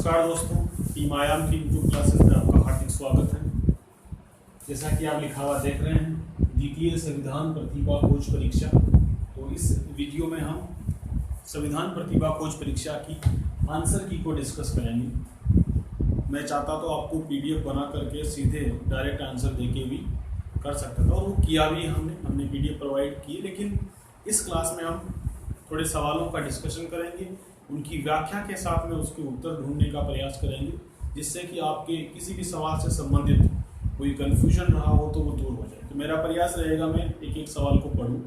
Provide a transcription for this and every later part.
नमस्कार दोस्तों, टीम आयाम की यूट्यूब क्लासेस में आपका हार्दिक स्वागत है। जैसा कि आप लिखा हुआ देख रहे हैं, द्वितीय संविधान प्रतिभा खोज परीक्षा। तो इस वीडियो में हम संविधान प्रतिभा खोज परीक्षा की आंसर की को डिस्कस करेंगे। मैं चाहता तो आपको पीडीएफ बना करके सीधे डायरेक्ट आंसर देके भी कर सकता था, और वो किया भी हमने पीडीएफ प्रोवाइड की। लेकिन इस क्लास में हम थोड़े सवालों का डिस्कशन करेंगे, उनकी व्याख्या के साथ में उसके उत्तर ढूंढने का प्रयास करेंगे, जिससे कि आपके किसी भी सवाल से संबंधित कोई कन्फ्यूजन रहा हो तो वो दूर हो जाए। तो मेरा प्रयास रहेगा मैं एक एक सवाल को पढूं,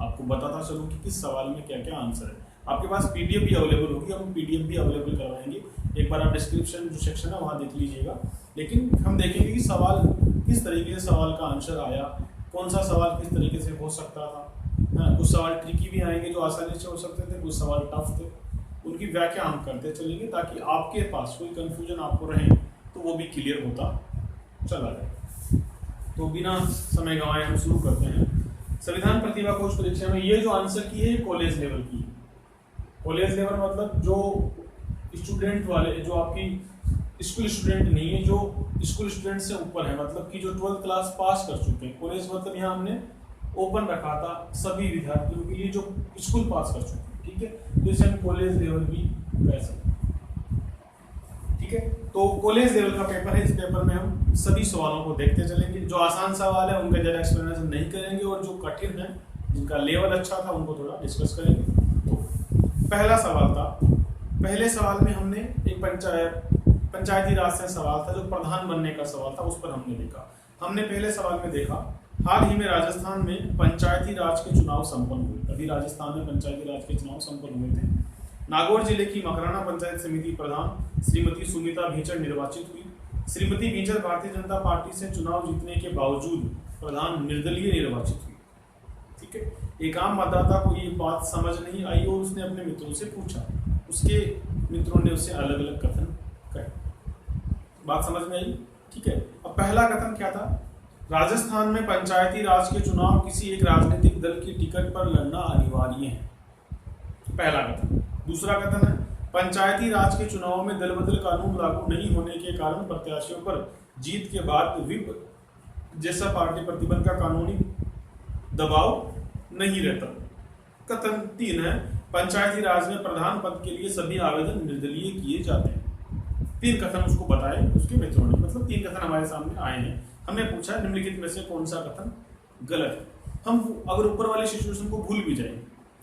आपको बताता चलूं कि किस सवाल में क्या क्या आंसर है। आपके पास पीडीएफ भी अवेलेबल होगी, हम पीडीएफ भी अवेलेबल करवाएंगे। एक बार आप डिस्क्रिप्शन जो सेक्शन है वहाँ देख लीजिएगा। लेकिन हम देखेंगे कि सवाल किस तरीके से सवाल का आंसर आया, कौन सा सवाल किस तरीके से हो सकता था। कुछ सवाल ट्रिकी भी आएंगे जो आसानी से हो सकते थे, कुछ सवाल टफ थे, उनकी व्याख्या हम करते चलेंगे ताकि आपके पास कोई कंफ्यूजन आपको रहे तो वो भी क्लियर होता चला जाए। तो बिना समय गंवाए हम शुरू करते हैं। संविधान प्रतिभा खोज परीक्षा में ये जो आंसर की है कॉलेज लेवल की है। कॉलेज लेवल मतलब जो स्टूडेंट वाले, जो आपकी स्कूल स्टूडेंट नहीं है, जो स्कूल स्टूडेंट से ऊपर है, मतलब कि जो 12th क्लास पास कर चुके हैं। कॉलेज मतलब यहाँ हमने ओपन रखा था सभी विद्यार्थियों के लिए जो स्कूल पास कर चुके हैं, ठीक है। तो इसे हम कॉलेज लेवल भी कह सकते हैं, ठीक है। तो कॉलेज लेवल का पेपर है, इस पेपर में हम सभी सवालों को देखते चलेंगे। जो आसान सवाल है उनका ज्यादा एक्सप्लेनेशन नहीं करेंगे, और जो कठिन है, जिनका लेवल अच्छा था, उनको थोड़ा डिस्कस करेंगे। तो पहला सवाल था, पहले सवाल में हमने एक पंचायती राज से सवाल था, जो प्रधान बनने का सवाल था, उस पर हमने देखा। हमने पहले सवाल में देखा, हाल ही में राजस्थान में पंचायती राज के चुनाव संपन्न हुए। अभी राजस्थान में पंचायती राज के चुनाव संपन्न हुए थे। नागौर जिले की मकराना पंचायत समिति प्रधान श्रीमती सुमिता भीचर निर्वाचित हुई। श्रीमती भीचर भारतीय जनता पार्टी से चुनाव जीतने के बावजूद प्रधान निर्दलीय निर्वाचित हुई, ठीक है। एक आम मतदाता को ये बात समझ नहीं आई और उसने अपने मित्रों से पूछा। उसके मित्रों ने उससे अलग अलग कथन कहे। बात समझ में आई, ठीक है। अब पहला कथन क्या था? राजस्थान में पंचायती राज के चुनाव किसी एक राजनीतिक दल की टिकट पर लड़ना अनिवार्य है, पहला कथन। दूसरा कथन है, पंचायती राज के चुनाव में दल बदल कानून लागू नहीं होने के कारण प्रत्याशियों पर जीत के बाद व्हिप जैसा पार्टी प्रतिबंध का कानूनी दबाव नहीं रहता। कथन 3 है, पंचायती राज में प्रधान पद के लिए सभी आवेदन निर्दलीय किए जाते हैं। 3 कथन उसको बताए उसके मित्रों ने, मतलब 3 कथन हमारे सामने आए हैं। हमने पूछा निम्नलिखित में से कौन सा कथन गलत है। हम अगर ऊपर वाले सिचुएशन को भूल भी जाएं,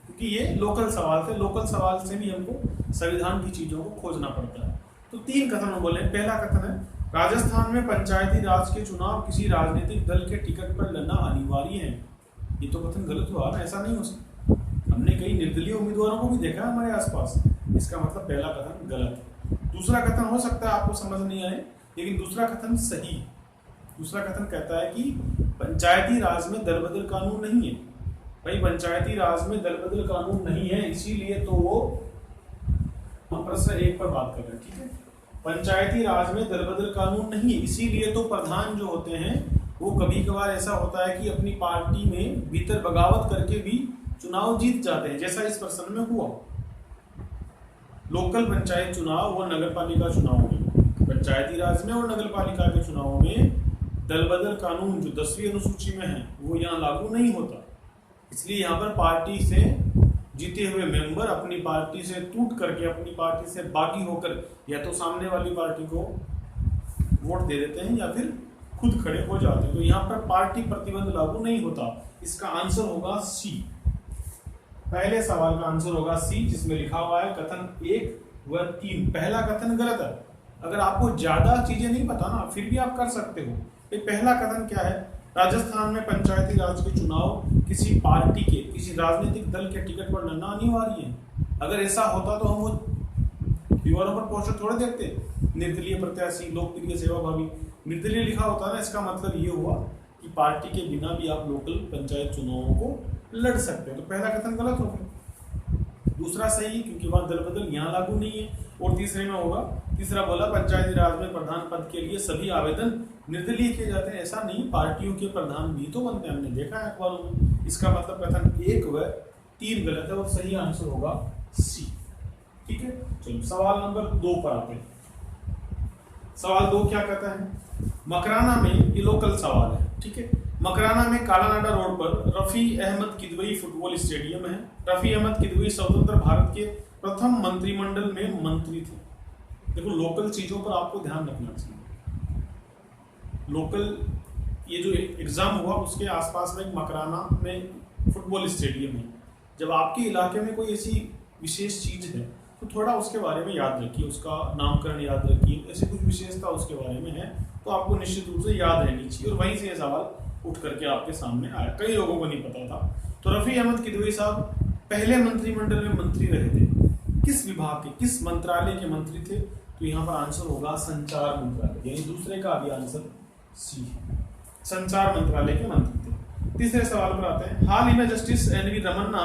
क्योंकि ये लोकल सवाल थे, लोकल सवाल से भी हमको संविधान की चीजों को खोजना पड़ता है। तो 3 कथन हम बोले। पहला कथन है, राजस्थान में पंचायती राज के चुनाव किसी राजनीतिक दल के टिकट पर लड़ना अनिवार्य है। ये तो कथन गलत हुआ ना, ऐसा नहीं हो सकता। हमने कई निर्दलीय उम्मीदवारों को भी देखा हमारे आसपास, इसका मतलब पहला कथन गलत है। दूसरा कथन हो सकता है आपको समझ नहीं आए, लेकिन दूसरा कथन सही है। दूसरा कथन कहता है कि पंचायती राज में दल बदल कानून नहीं है। भाई पंचायती राज में दल बदल कानून नहीं है, इसीलिए तो वो हम प्रश्न 1 पर बात कर रहे हैं, ठीक है। पंचायती राज में दल बदल कानून नहीं है, इसीलिए तो प्रधान जो होते हैं वो कभी कभार ऐसा होता है कि अपनी पार्टी में भीतर बगावत करके भी चुनाव जीत जाते हैं, जैसा इस प्रश्न में हुआ। लोकल पंचायत चुनाव और नगर पालिका चुनाव में, पंचायती राज में और नगर पालिका के चुनाव में दल बदल कानून जो 10वीं अनुसूची में है वो यहाँ लागू नहीं होता। इसलिए यहाँ पर पार्टी से जीते हुए मेंबर अपनी पार्टी से टूट करके, अपनी पार्टी से बागी होकर या तो सामने वाली पार्टी को वोट दे देते हैं या फिर खुद खड़े हो जाते हैं। तो यहाँ पर पार्टी प्रतिबंध लागू नहीं होता। इसका आंसर होगा सी। पहले सवाल का आंसर होगा सी, जिसमें लिखा हुआ है कथन 1 व 3। पहला कथन गलत है। अगर आपको ज्यादा चीजें नहीं पता ना, फिर भी आप कर सकते हो। पहला कथन क्या है? राजस्थान में पंचायती राज के चुनाव किसी पार्टी के, किसी राजनीतिक दल के टिकट पर लड़ना अनिवार्य है। अगर ऐसा होता तो हम वो दीवारों पर पोस्टर थोड़े देखते, निर्दलीय प्रत्याशी, लोकप्रिय सेवाभावी। निर्दलीय लिखा होता है ना, इसका मतलब ये हुआ कि पार्टी के बिना भी आप लोकल पंचायत चुनावों को लड़ सकते हैं। तो पहला कथन गलत हो गया। दूसरा सही, क्योंकि वहां दल बदल यहाँ लागू नहीं है। और तीसरे में होगा, तीसरा बोला पंचायती राज में प्रधान पद के लिए सभी आवेदन निर्दलीय किए जाते हैं। ऐसा नहीं, पार्टियों के प्रधान भी तो बनते हैं, हमने देखा है अखबारों में। इसका मतलब कथन 1 व 3 गलत है और सही आंसर होगा सी, ठीक है। चलो सवाल नंबर 2 पर आते हैं। सवाल 2 क्या कहता है, मकराना में, ये लोकल सवाल है, ठीक है। मकराना में कालानाडा रोड पर रफी अहमद किदवई फुटबॉल स्टेडियम है। रफी अहमद किदवई स्वतंत्र भारत के प्रथम मंत्रिमंडल में मंत्री थे। देखो लोकल चीजों पर आपको ध्यान रखना चाहिए। लोकल ये जो एग्जाम हुआ उसके आसपास में एक मकराना में फुटबॉल स्टेडियम है। जब आपके इलाके में कोई ऐसी विशेष चीज है तो थोड़ा उसके बारे में याद रखिए, उसका नामकरण याद रखिए, ऐसी कुछ विशेषता उसके बारे में है तो आपको निश्चित रूप से याद रहनी चाहिए। और वहीं से ये सवाल उठ करके आपके सामने आया, कई लोगों को नहीं पता था। तो रफी अहमद किदवई साहब पहले मंत्रिमंडल में मंत्री रहे थे। किस विभाग के, किस मंत्रालय के मंत्री थे? तो यहाँ पर आंसर होगा संचार मंत्रालय, यानी दूसरे का भी आंसर सी है, संचार मंत्रालय के मंत्री थे। तीसरे सवाल पर आते हैं। हाल ही में justice N V. Ramana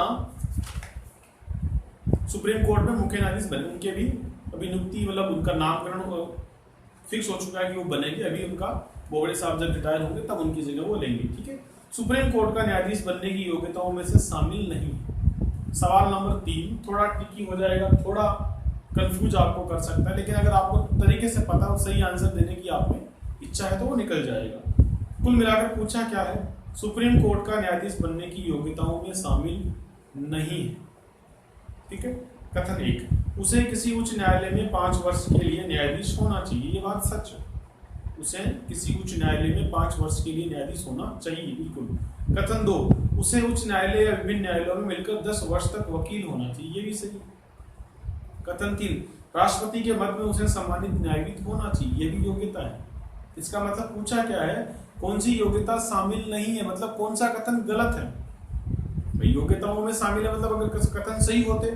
Supreme Court में मुख्य न्यायाधीश बने। उनके भी अभी नियुक्ति, मतलब उनका नामकरण फिक्स हो चुका है कि वो बनेंगे। अभी उनका बोबड़े साहब जब रिटायर होंगे तब उनकी जगह वो लेंगे, ठीक है। सुप्रीम कोर्ट का न्यायाधीश बनने की योग्यताओं में से शामिल नहीं। सवाल नंबर 3 थोड़ा ट्रिकी हो जाएगा, थोड़ा कंफ्यूज आपको कर सकता है, लेकिन अगर आपको तरीके से पता और सही आंसर देने की आप में इच्छा है तो वो निकल जाएगा। कुल मिलाकर पूछा क्या है, सुप्रीम कोर्ट का न्यायाधीश बनने की योग्यताओं में शामिल नहीं है, ठीक है। कथन 1, उसे किसी उच्च न्यायालय में 5 वर्ष के लिए न्यायाधीश होना चाहिए। ये बात सच है, उसे किसी उच्च न्यायालय में 5 वर्ष के लिए न्यायाधीश होना चाहिए, बिल्कुल। कथन 2, उसे उच्च न्यायालय या विभिन्न न्यायालयों में मिलकर 10 वर्ष तक वकील होना चाहिए। ये भी सही है। कथन 3, राष्ट्रपति के मत में उसे सम्मानित न्यायविद होना चाहिए। ये भी योग्यता है। इसका मतलब पूछा क्या है, कौन सी योग्यता शामिल नहीं है, मतलब कौन सा कथन गलत है। योग्यताओं में शामिल है मतलब अगर कथन सही होते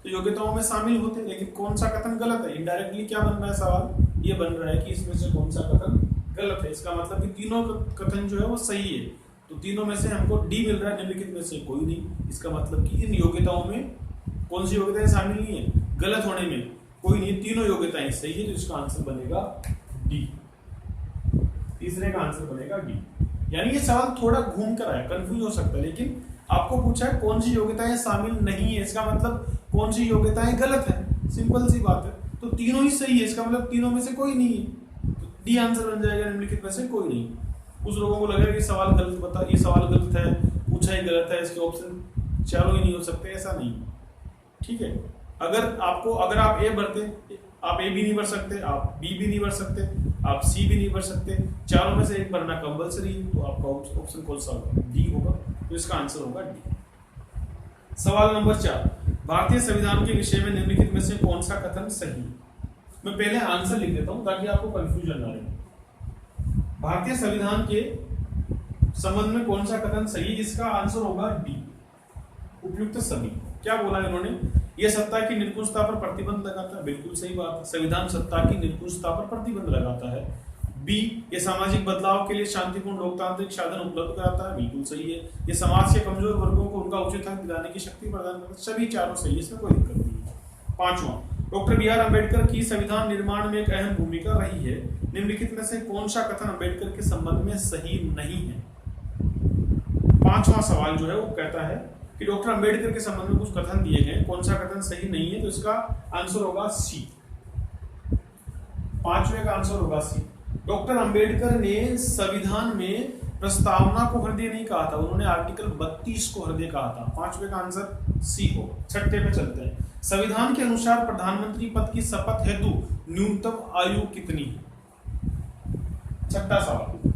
तो योग्यताओं में शामिल होते, लेकिन कौन सा कथन गलत है। इनडायरेक्टली क्या बन रहा है सवाल, ये बन रहा है कि इसमें से कौन सा कथन गलत है। इसका मतलब कि तीनों कथन जो है वो सही है, तो तीनों में से हमको डी मिल रहा है, निम्नलिखित में से कोई नहीं। इसका मतलब कि इन योग्यताओं में कौन सी योग्यताएं शामिल नहीं है, गलत होने में कोई नहीं, तीनों योग्यताएं सही है, तो इसका आंसर बनेगा डी। तीसरे का आंसर बनेगा डी। यानी ये सवाल थोड़ा घूम कर आया, कंफ्यूज हो सकता है, लेकिन आपको पूछा है कौन सी योग्यताएं शामिल नहीं है, इसका मतलब कौन सी योग्यताएं गलत है। सिंपल सी बात है, तो तीनों ही सही है, इसका मतलब तीनों में से कोई नहीं है, तो डी आंसर बन जाएगा, निम्नलिखित में से कोई नहीं। कुछ लोगों को लगेगा कि सवाल गलत बता, ये सवाल गलत है, पूछा ही गलत है, इसके ऑप्शन चारों ही नहीं हो सकते, ऐसा नहीं, ठीक है। अगर आप ए भरते, आप ए भी नहीं भर सकते, आप बी भी नहीं भर सकते, आप सी भी नहीं भर सकते, चारों में से एक भरना कंपलसरी, तो आपका ऑप्शन कौन सा होगा, डी होगा, तो इसका आंसर होगा डी। सवाल नंबर 4, भारतीय संविधान के विषय में निम्नलिखित में से कौन सा कथन सही है। मैं पहले आंसर लिख देता हूं ताकि आपको कंफ्यूजन ना रहे। भारतीय संविधान के संबंध में कौन सा कथन सही है, इसका आंसर होगा डी, उपयुक्त सभी। क्या बोला इन्होंने, यह सत्ता की निरंकुशता पर प्रतिबंध लगाता है, बिल्कुल सही बात है, संविधान सत्ता की निरंकुशता पर प्रतिबंध लगाता है। बी, ये सामाजिक बदलाव के लिए शांतिपूर्ण लोकतांत्रिक साधन उपलब्ध कराता है, बिल्कुल सही है। ये समाज के कमजोर वर्गों को उनका उचित हक दिलाने की शक्ति प्रदान करता है, सभी चारों सही है, इसमें कोई दिक्कत नहीं है। 5वां, डॉक्टर बी आर अम्बेडकर की संविधान निर्माण में एक अहम भूमिका रही है, निम्नलिखित में से कौन सा कथन अम्बेडकर के संबंध में सही नहीं है। 5वां सवाल जो है वो कहता है कि डॉक्टर अम्बेडकर के संबंध में कुछ कथन दिए गए, कौन सा कथन सही नहीं है, तो इसका आंसर होगा सी। 5वें का आंसर होगा सी। डॉक्टर अंबेडकर ने संविधान में प्रस्तावना को हृदय नहीं कहा था, उन्होंने आर्टिकल 32 को हृदय कहा था। 5वें का आंसर सी हो। 6ठे पे चलते हैं। संविधान के अनुसार प्रधानमंत्री पद की शपथ हेतु न्यूनतम आयु कितनी है। 6ठा सवाल,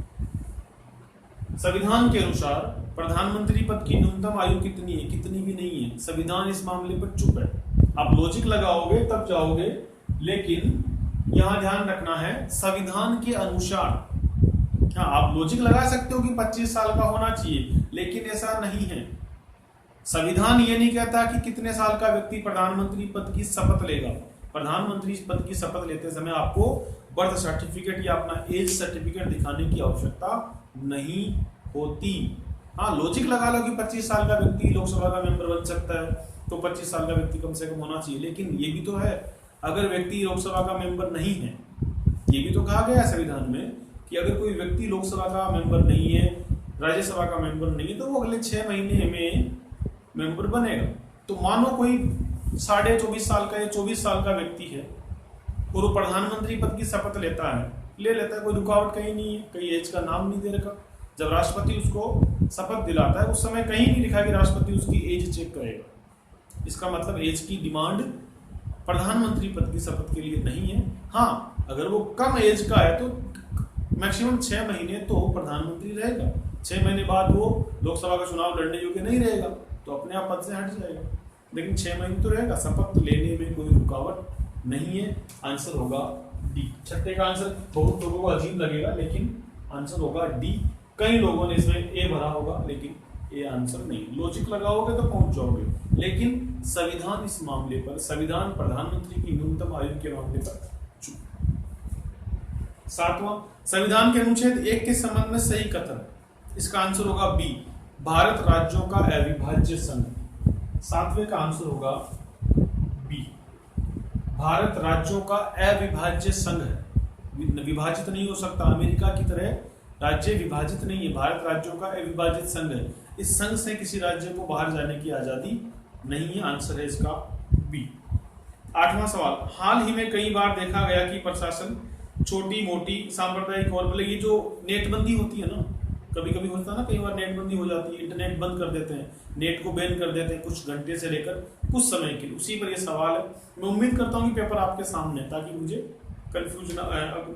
संविधान के अनुसार प्रधानमंत्री पद की न्यूनतम आयु कितनी है, कितनी भी नहीं है, संविधान इस मामले पर चुप है। आप लॉजिक लगाओगे तब जाओगे, लेकिन यहां ध्यान रखना है संविधान के अनुसार। हाँ, आप लॉजिक लगा सकते हो कि 25 साल का होना चाहिए, लेकिन ऐसा नहीं है। संविधान ये नहीं कहता कि कितने साल का व्यक्ति प्रधानमंत्री पद की शपथ लेगा। प्रधानमंत्री पद की शपथ लेते समय आपको बर्थ सर्टिफिकेट या अपना एज सर्टिफिकेट दिखाने की आवश्यकता नहीं होती। हाँ, लॉजिक लगा लो कि 25 साल का व्यक्ति लोकसभा का मेंबर बन सकता है, तो 25 साल का व्यक्ति कम से कम होना चाहिए। लेकिन ये भी तो है, अगर व्यक्ति लोकसभा का मेंबर नहीं है, ये भी तो कहा गया है संविधान में कि अगर कोई व्यक्ति लोकसभा का मेंबर नहीं है, राज्यसभा का मेंबर नहीं है, तो वो अगले 6 महीने में मेंबर बनेगा। तो मानो कोई 24.5 साल का या 24 साल का व्यक्ति है, और वो प्रधानमंत्री पद की शपथ लेता है, ले लेता है, कोई रुकावट कहीं नहीं है, कहीं एज का नाम नहीं दे रखा। जब राष्ट्रपति उसको शपथ दिलाता है उस समय कहीं नहीं लिखा कि राष्ट्रपति उसकी एज चेक करेगा। इसका मतलब एज की डिमांड प्रधानमंत्री पद की शपथ के लिए नहीं है। हाँ, अगर वो कम एज का है तो मैक्सिमम 6 महीने तो प्रधानमंत्री रहेगा, 6 महीने बाद वो लोकसभा का चुनाव लड़ने योग्य नहीं रहेगा तो अपने आप पद से हट जाएगा, लेकिन 6 महीने तो रहेगा। शपथ लेने में कोई रुकावट नहीं है। आंसर होगा डी। छठे का आंसर बहुत लोगों को अजीब लगेगा, लेकिन आंसर होगा डी। कई लोगों ने इसमें ए भरा होगा, लेकिन ए आंसर नहीं। लॉजिक लगाओगे तो पहुंच जाओगे, लेकिन संविधान इस मामले पर, संविधान प्रधानमंत्री की न्यूनतम आयु के मामले पर चुप। 7वां, संविधान के अनुच्छेद 1 के संबंध में सही कथन। इसका आंसर होगा बी, भारत राज्यों का अविभाज्य संघ। 7वें का आंसर होगा बी, भारत राज्यों का अविभाज्य संघ है, विभाजित नहीं हो सकता। अमेरिका की तरह राज्य विभाजित नहीं है, भारत राज्यों का अविभाजित संघ है। इस संघ से किसी राज्य को बाहर जाने की आजादी नहीं है। आंसर है इसका बी। 8वां सवाल, हाल ही में कई बार देखा गया कि प्रशासन छोटी मोटी सांप्रदायिक और मतलब ये जो नेटबंदी होती है ना, कभी कभी होता है ना, कई बार नेटबंदी हो जाती है, इंटरनेट बंद कर देते हैं, नेट को बैन कर देते हैं कुछ घंटे से लेकर कुछ समय के लिए। उसी पर यह सवाल है। मैं उम्मीद करता हूँ कि पेपर आपके सामने है, ताकि मुझे कंफ्यूज ना,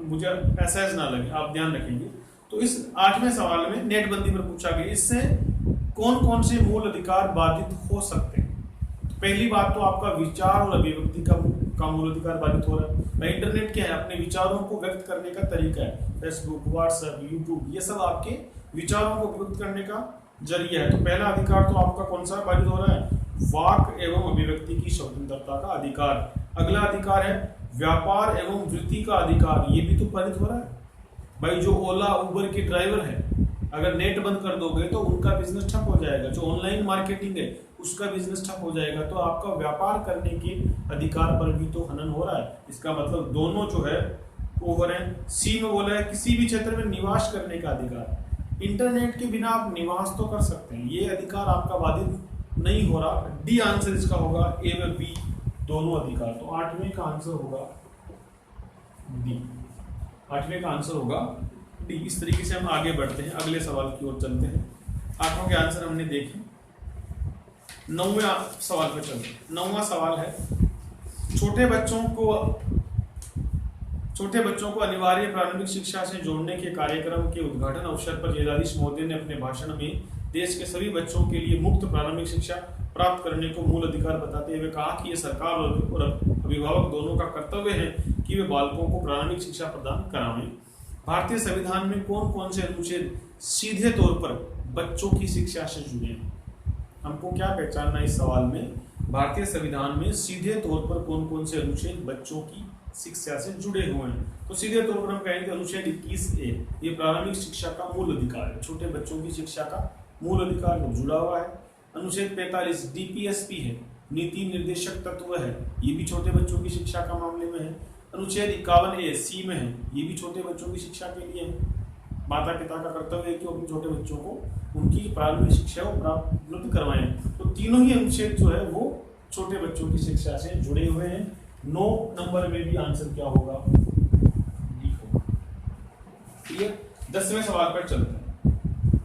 मुझे एहसास ना लगे, आप ध्यान रखेंगे। तो इस 8वें सवाल में नेटबंदी पर पूछा गया, इससे कौन कौन से मूल अधिकार बाधित हो सकते हैं। तो पहली बात तो आपका विचार और अभिव्यक्ति का मूल अधिकार बाधित हो रहा है। इंटरनेट क्या है, अपने विचारों को व्यक्त करने का तरीका है। फेसबुक, व्हाट्सएप, यूट्यूब, ये सब आपके विचारों को व्यक्त करने का जरिया है। तो पहला अधिकार तो आपका कौन सा बाधित हो रहा है, वाक एवं अभिव्यक्ति की स्वतंत्रता का अधिकार। अगला अधिकार है व्यापार एवं वृत्ति का अधिकार, ये भी तो बाधित हो रहा है। भाई जो ओला उबर के ड्राइवर है, अगर नेट बंद कर दोगे तो उनका बिजनेस ठप हो जाएगा। जो ऑनलाइन मार्केटिंग है उसका बिजनेस ठप हो जाएगा। तो आपका व्यापार करने के अधिकार पर भी तो हनन हो रहा है। इसका मतलब दोनों जो है वो हो रहे हैं। सी में बोला है किसी भी क्षेत्र में निवास करने का अधिकार। इंटरनेट के बिना आप निवास तो कर सकते हैं, ये अधिकार आपका बाधित नहीं हो रहा। डी आंसर इसका होगा, ए व बी दोनों अधिकार। तो 8वें का आंसर होगा डी। 8वें का आंसर होगा डी। इस तरीके से हम आगे बढ़ते हैं, अगले सवाल की ओर चलते हैं। 8वां के आंसर हमने देखे। 9वें सवाल पर चलते हैं। 9वां सवाल है, छोटे बच्चों को अनिवार्य प्रारंभिक शिक्षा से जोड़ने के कार्यक्रम के उद्घाटन अवसर पर जगदीश मोदी ने अपने भाषण में देश के सभी बच्चों के लिए मुफ्त प्रारंभिक शिक्षा प्राप्त करने को मूल अधिकार बताते हुए कहा कि यह सरकार और अभिभावक दोनों का कर्तव्य है कि वे बालकों को प्रारंभिक शिक्षा प्रदान करावें। भारतीय संविधान में कौन कौन से अनुच्छेद सीधे तौर पर बच्चों की शिक्षा से जुड़े हैं। हमको क्या पहचानना है इस सवाल में, भारतीय संविधान में सीधे तौर पर कौन कौन से अनुच्छेद बच्चों की शिक्षा से जुड़े हुए हैं। तो सीधे तौर पर हम कहेंगे अनुच्छेद 21A, ये प्रारंभिक शिक्षा का मूल अधिकार है, छोटे बच्चों की शिक्षा का मूल अधिकार में जुड़ा हुआ है। अनुच्छेद 45 DPSP है, नीति निर्देशक तत्व है, ये भी छोटे बच्चों की शिक्षा का मामले में है। अनुच्छेद 51A C में है, ये भी छोटे बच्चों की शिक्षा के लिए है। माता पिता का कर्तव्य है कि अपने छोटे बच्चों को उनकी प्रारंभिक शिक्षा को प्राप्त करवाएं। तो तीनों ही अनुच्छेद जो है वो छोटे बच्चों की शिक्षा से जुड़े हुए हैं। 9 नंबर में भी आंसर क्या होगा, डी होगा। क्लियर। 10वें सवाल पर चलते हैं।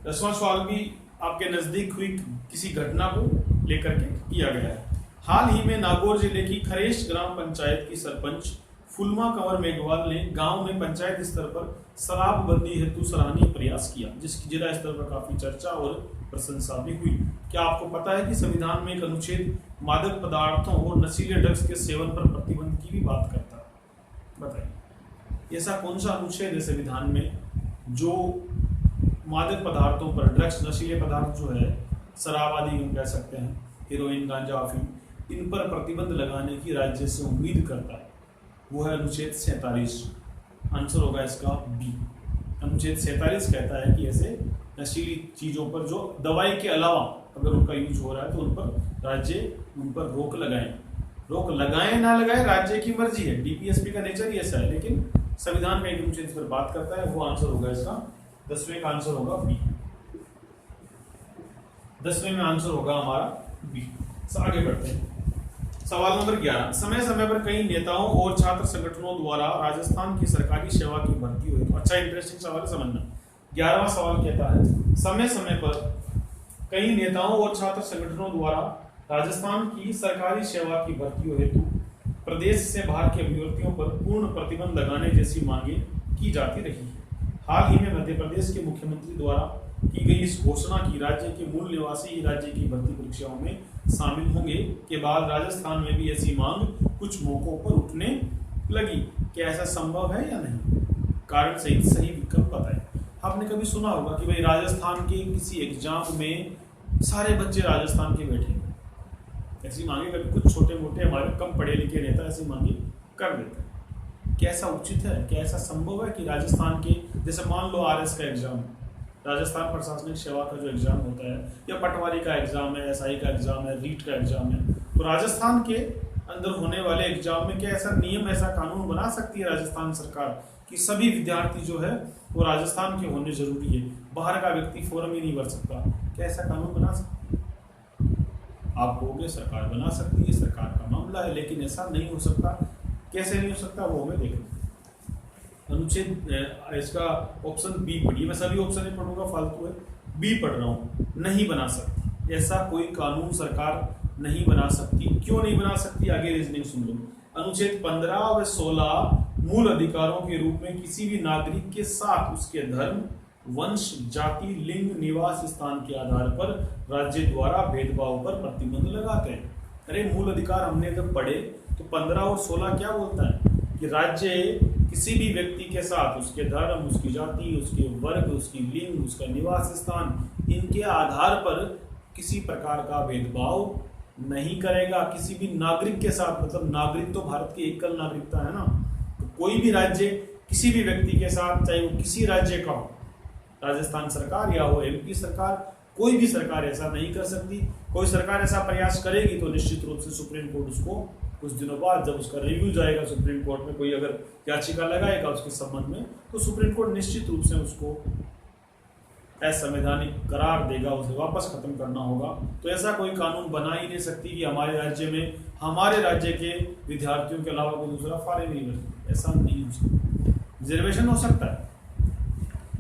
10वां सवाल भी आपके नजदीक हुई किसी घटना को लेकर के किया गया है। हाल ही में नागौर जिले की खरेश ग्राम पंचायत की सरपंच फुलमा कंवर मेघवाल ने गांव में पंचायत स्तर पर शराबबंदी हेतु सराहनीय प्रयास किया, जिसकी जिला स्तर पर काफी चर्चा और प्रशंसा भी हुई। क्या आपको पता है कि संविधान में एक अनुच्छेद मादक पदार्थों और नशीले ड्रग्स के सेवन पर प्रतिबंध की भी बात करता है। बताइए ऐसा कौन सा अनुच्छेद है संविधान में जो मादक पदार्थों पर, ड्रग्स नशीले पदार्थ जो है, शराब आदि हम कह सकते हैं, हीरोइन, गांजा, अफीम, इन पर प्रतिबंध लगाने की राज्य से उम्मीद करता है। वो है अनुच्छेद 47। आंसर होगा इसका बी। अनुच्छेद 47 कहता है कि ऐसे नशीली चीजों पर जो दवाई के अलावा अगर उनका यूज हो रहा है तो उन पर राज्य उन पर रोक लगाएं। रोक लगाएं ना लगाएं राज्य की मर्जी है, DPSP का नेचर ही ऐसा है, लेकिन संविधान में एक अनुच्छेद पर बात करता है। वो आंसर होगा इसका 10वें का आंसर होगा बी। 10वें में आंसर होगा हमारा बी। आगे बढ़ते हैं। सवाल नंबर 11, समय समय पर कई नेताओं और छात्र संगठनों द्वारा राजस्थान की सरकारी सेवा की भर्ती हुई। तो अच्छा इंटरेस्टिंग सवाल है, समझना। 11वां सवाल कहता है, समय समय पर कई नेताओं और छात्र संगठनों द्वारा राजस्थान की सरकारी सेवा की भर्ती हेतु प्रदेश से बाहर के अभ्यर्थियों पर पूर्ण प्रतिबंध लगाने जैसी मांगे की जाती रही है। हाल ही में मध्य प्रदेश के मुख्यमंत्री द्वारा की गई इस घोषणा की राज्य के मूल निवासी ही राज्य की भर्ती परीक्षाओं में शामिल होंगे के बाद राजस्थान में भी ऐसी मांग कुछ मौकों पर उठने लगी। क्या ऐसा संभव है या नहीं? कारण सही सही विकल्प बताएं। आपने कभी सुना होगा कि भाई राजस्थान के किसी एग्जाम में सारे बच्चे राजस्थान के बैठे, ऐसी मांगे कभी कुछ छोटे मोटे हमारे कम पढ़े लिखे नेता ऐसी मांगे कर देते हैं। क्या ऐसा उचित है? क्या ऐसा संभव है कि राजस्थान के, जैसे मान लो आरएस का एग्जाम, राजस्थान प्रशासनिक सेवा का जो एग्जाम होता है, या पटवारी का एग्जाम है, एसआई का एग्जाम है, रीट का एग्जाम है, तो राजस्थान के अंदर होने वाले एग्जाम में क्या ऐसा नियम, ऐसा कानून बना सकती है राजस्थान सरकार कि सभी विद्यार्थी जो है वो राजस्थान के होने जरूरी है, बाहर का व्यक्ति फॉर्म ही नहीं भर सकता? क्या ऐसा कानून बना सकती है? आप कहोगे सरकार बना सकती है, सरकार का मामला है, लेकिन ऐसा नहीं हो सकता। कैसे नहीं हो सकता वो हमें देखना। अनुच्छेद इसका ऑप्शन बी पढ़िए, मैं सभी ऑप्शन नहीं पढ़ूंगा, फालतू है, बी पढ़ रहा हूँ। नहीं बना सकती, ऐसा कोई कानून सरकार नहीं बना सकती। क्यों नहीं बना सकती? आगे रीजनिंग सुन लो। अनुच्छेद 15 व 16 मूल अधिकारों के रूप में किसी भी नागरिक के साथ उसके धर्म, वंश, जाति, लिंग, निवास स्थान के आधार पर राज्य द्वारा भेदभाव पर प्रतिबंध लगाते हैं। अरे मूल अधिकार हमने जब पढ़े तो 15 और 16 क्या बोलता है कि राज्य किसी भी व्यक्ति के साथ उसके धर्म, उसकी जाति, उसके वर्ग, उसकी लिंग, उसका निवास स्थान, इनके आधार पर किसी प्रकार का भेदभाव नहीं करेगा। किसी भी नागरिक के साथ, मतलब नागरिक तो भारत की एकल नागरिकता है ना, तो कोई भी राज्य किसी भी व्यक्ति के साथ, चाहे वो किसी राज्य का हो, राजस्थान सरकार या हो एमपी सरकार, कोई भी सरकार ऐसा नहीं कर सकती। कोई सरकार ऐसा प्रयास करेगी तो निश्चित रूप से सुप्रीम कोर्ट उसको कुछ दिनों बाद, जब उसका रिव्यू जाएगा सुप्रीम कोर्ट में, कोई अगर याचिका लगाएगा उसके संबंध में, तो सुप्रीम कोर्ट निश्चित रूप से उसको असंवैधानिक करार देगा, उसे वापस खत्म करना होगा। तो ऐसा कोई कानून बना ही नहीं सकती कि हमारे राज्य में हमारे राज्य के विद्यार्थियों के अलावा कोई दूसरा फॉरेन नहीं कर सकता। ऐसा नहीं हो सकता। रिजर्वेशन हो सकता है,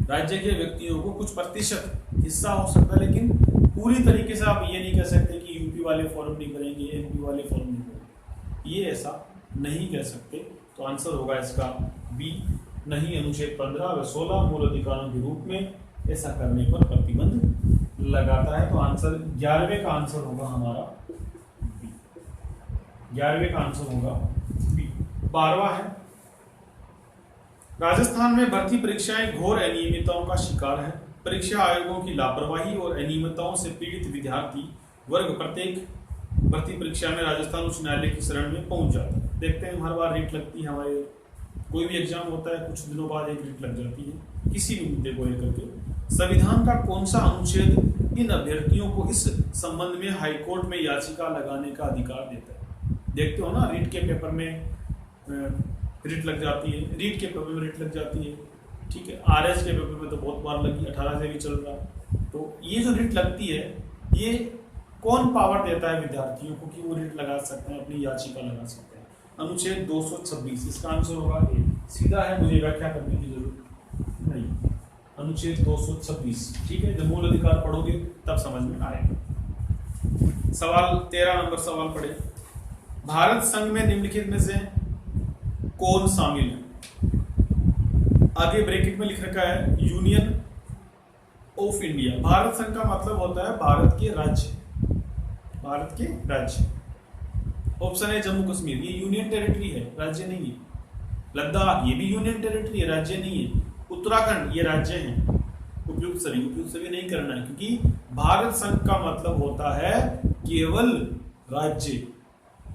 राज्य के व्यक्तियों को कुछ प्रतिशत हिस्सा हो सकता है, लेकिन पूरी तरीके से आप ये नहीं कह सकते कि यूपी वाले फॉर्म नहीं करेंगे, एमपी वाले फॉर्म नहीं करेंगे, ये ऐसा नहीं कह सकते। तो आंसर होगा इसका बी, नहीं। अनुच्छेद 15 व 16 मूल अधिकारों के रूप में ऐसा करने पर प्रतिबंध लगाता है। तो आंसर 11वें का आंसर होगा हमारा बी। 11वें का आंसर होगा बी। 12वां है, राजस्थान में भर्ती परीक्षाएं घोर अनियमितताओं का शिकार है। परीक्षा आयोगों की लापरवाही और अनियमितताओं से पीड़ित विद्यार्थी वर्ग प्रत्येक भर्ती परीक्षा में राजस्थान उच्च न्यायालय की शरण में पहुंच जाता है। देखते हैं हर बार रीट लगती है, हमारे कोई भी एग्जाम होता है कुछ दिनों बाद एक रीट लग जाती है किसी भी मुद्दे को लेकर के। संविधान का कौन सा अनुच्छेद इन अभ्यर्थियों को इस संबंध में हाईकोर्ट में याचिका लगाने का अधिकार देता है? देखते हो ना, रीट के पेपर में रीट लग जाती है, रीट के पेपर में रीट लग जाती है, ठीक है। आरएस के पेपर में तो बहुत बार लगी, 18 से भी चल रहा है। तो ये जो रीट लगती है, ये कौन पावर देता है विद्यार्थियों को कि वो रीट लगा सकते हैं, अपनी याचिका लगा सकते हैं? अनुच्छेद 226, इसका आंसर होगा ए। सीधा है, मुझे व्याख्या करने की जरूरत नहीं। अनुच्छेद 226, ठीक है। जब मूल अधिकार पढ़ोगे तब समझ में आएगा। सवाल 13 नंबर सवाल पढ़े, भारत संघ में निम्नलिखित में से कौन शामिल है? आगे ब्रैकेट में लिख रखा है यूनियन ऑफ इंडिया। भारत संघ का मतलब होता है भारत के राज्य, भारत के राज्य। ऑप्शन है जम्मू कश्मीर, ये यूनियन टेरिटरी है, राज्य नहीं है। लद्दाख, ये भी यूनियन टेरिटरी है, राज्य नहीं है। उत्तराखंड, ये राज्य है। उपयुक्त सभी नहीं करना है, क्योंकि भारत संघ का मतलब होता है केवल राज्य,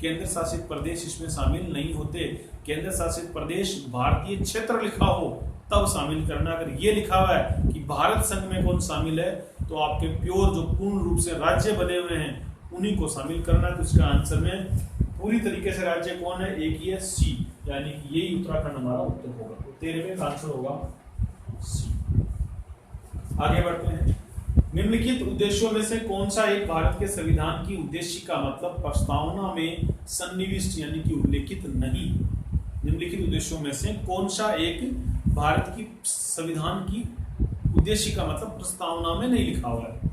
केंद्र शासित प्रदेश इसमें शामिल नहीं होते। केंद्र शासित प्रदेश भारतीय क्षेत्र लिखा हो तब शामिल करना। अगर ये लिखा हुआ है कि भारत संघ में कौन शामिल है, तो आपके प्योर जो पूर्ण रूप से राज्य बने हुए हैं उन्हीं को शामिल करना। तो इसका आंसर में पूरी तरीके से राज्य कौन है? एक ही है, सी, यानी कि यही उत्तराखंड हमारा उत्तर होगा। तो 13वें का आंसर होगा सी। आगे बढ़ते हैं, निम्नलिखित उद्देश्यों में से कौन सा एक भारत के संविधान की उद्देश्य का मतलब प्रस्तावना में सन्निविष्ट यानी कि उल्लेखित नहीं। निम्नलिखित उद्देश्यों में से कौन सा एक भारत की संविधान की उद्देश्य का मतलब प्रस्तावना में नहीं लिखा हुआ है।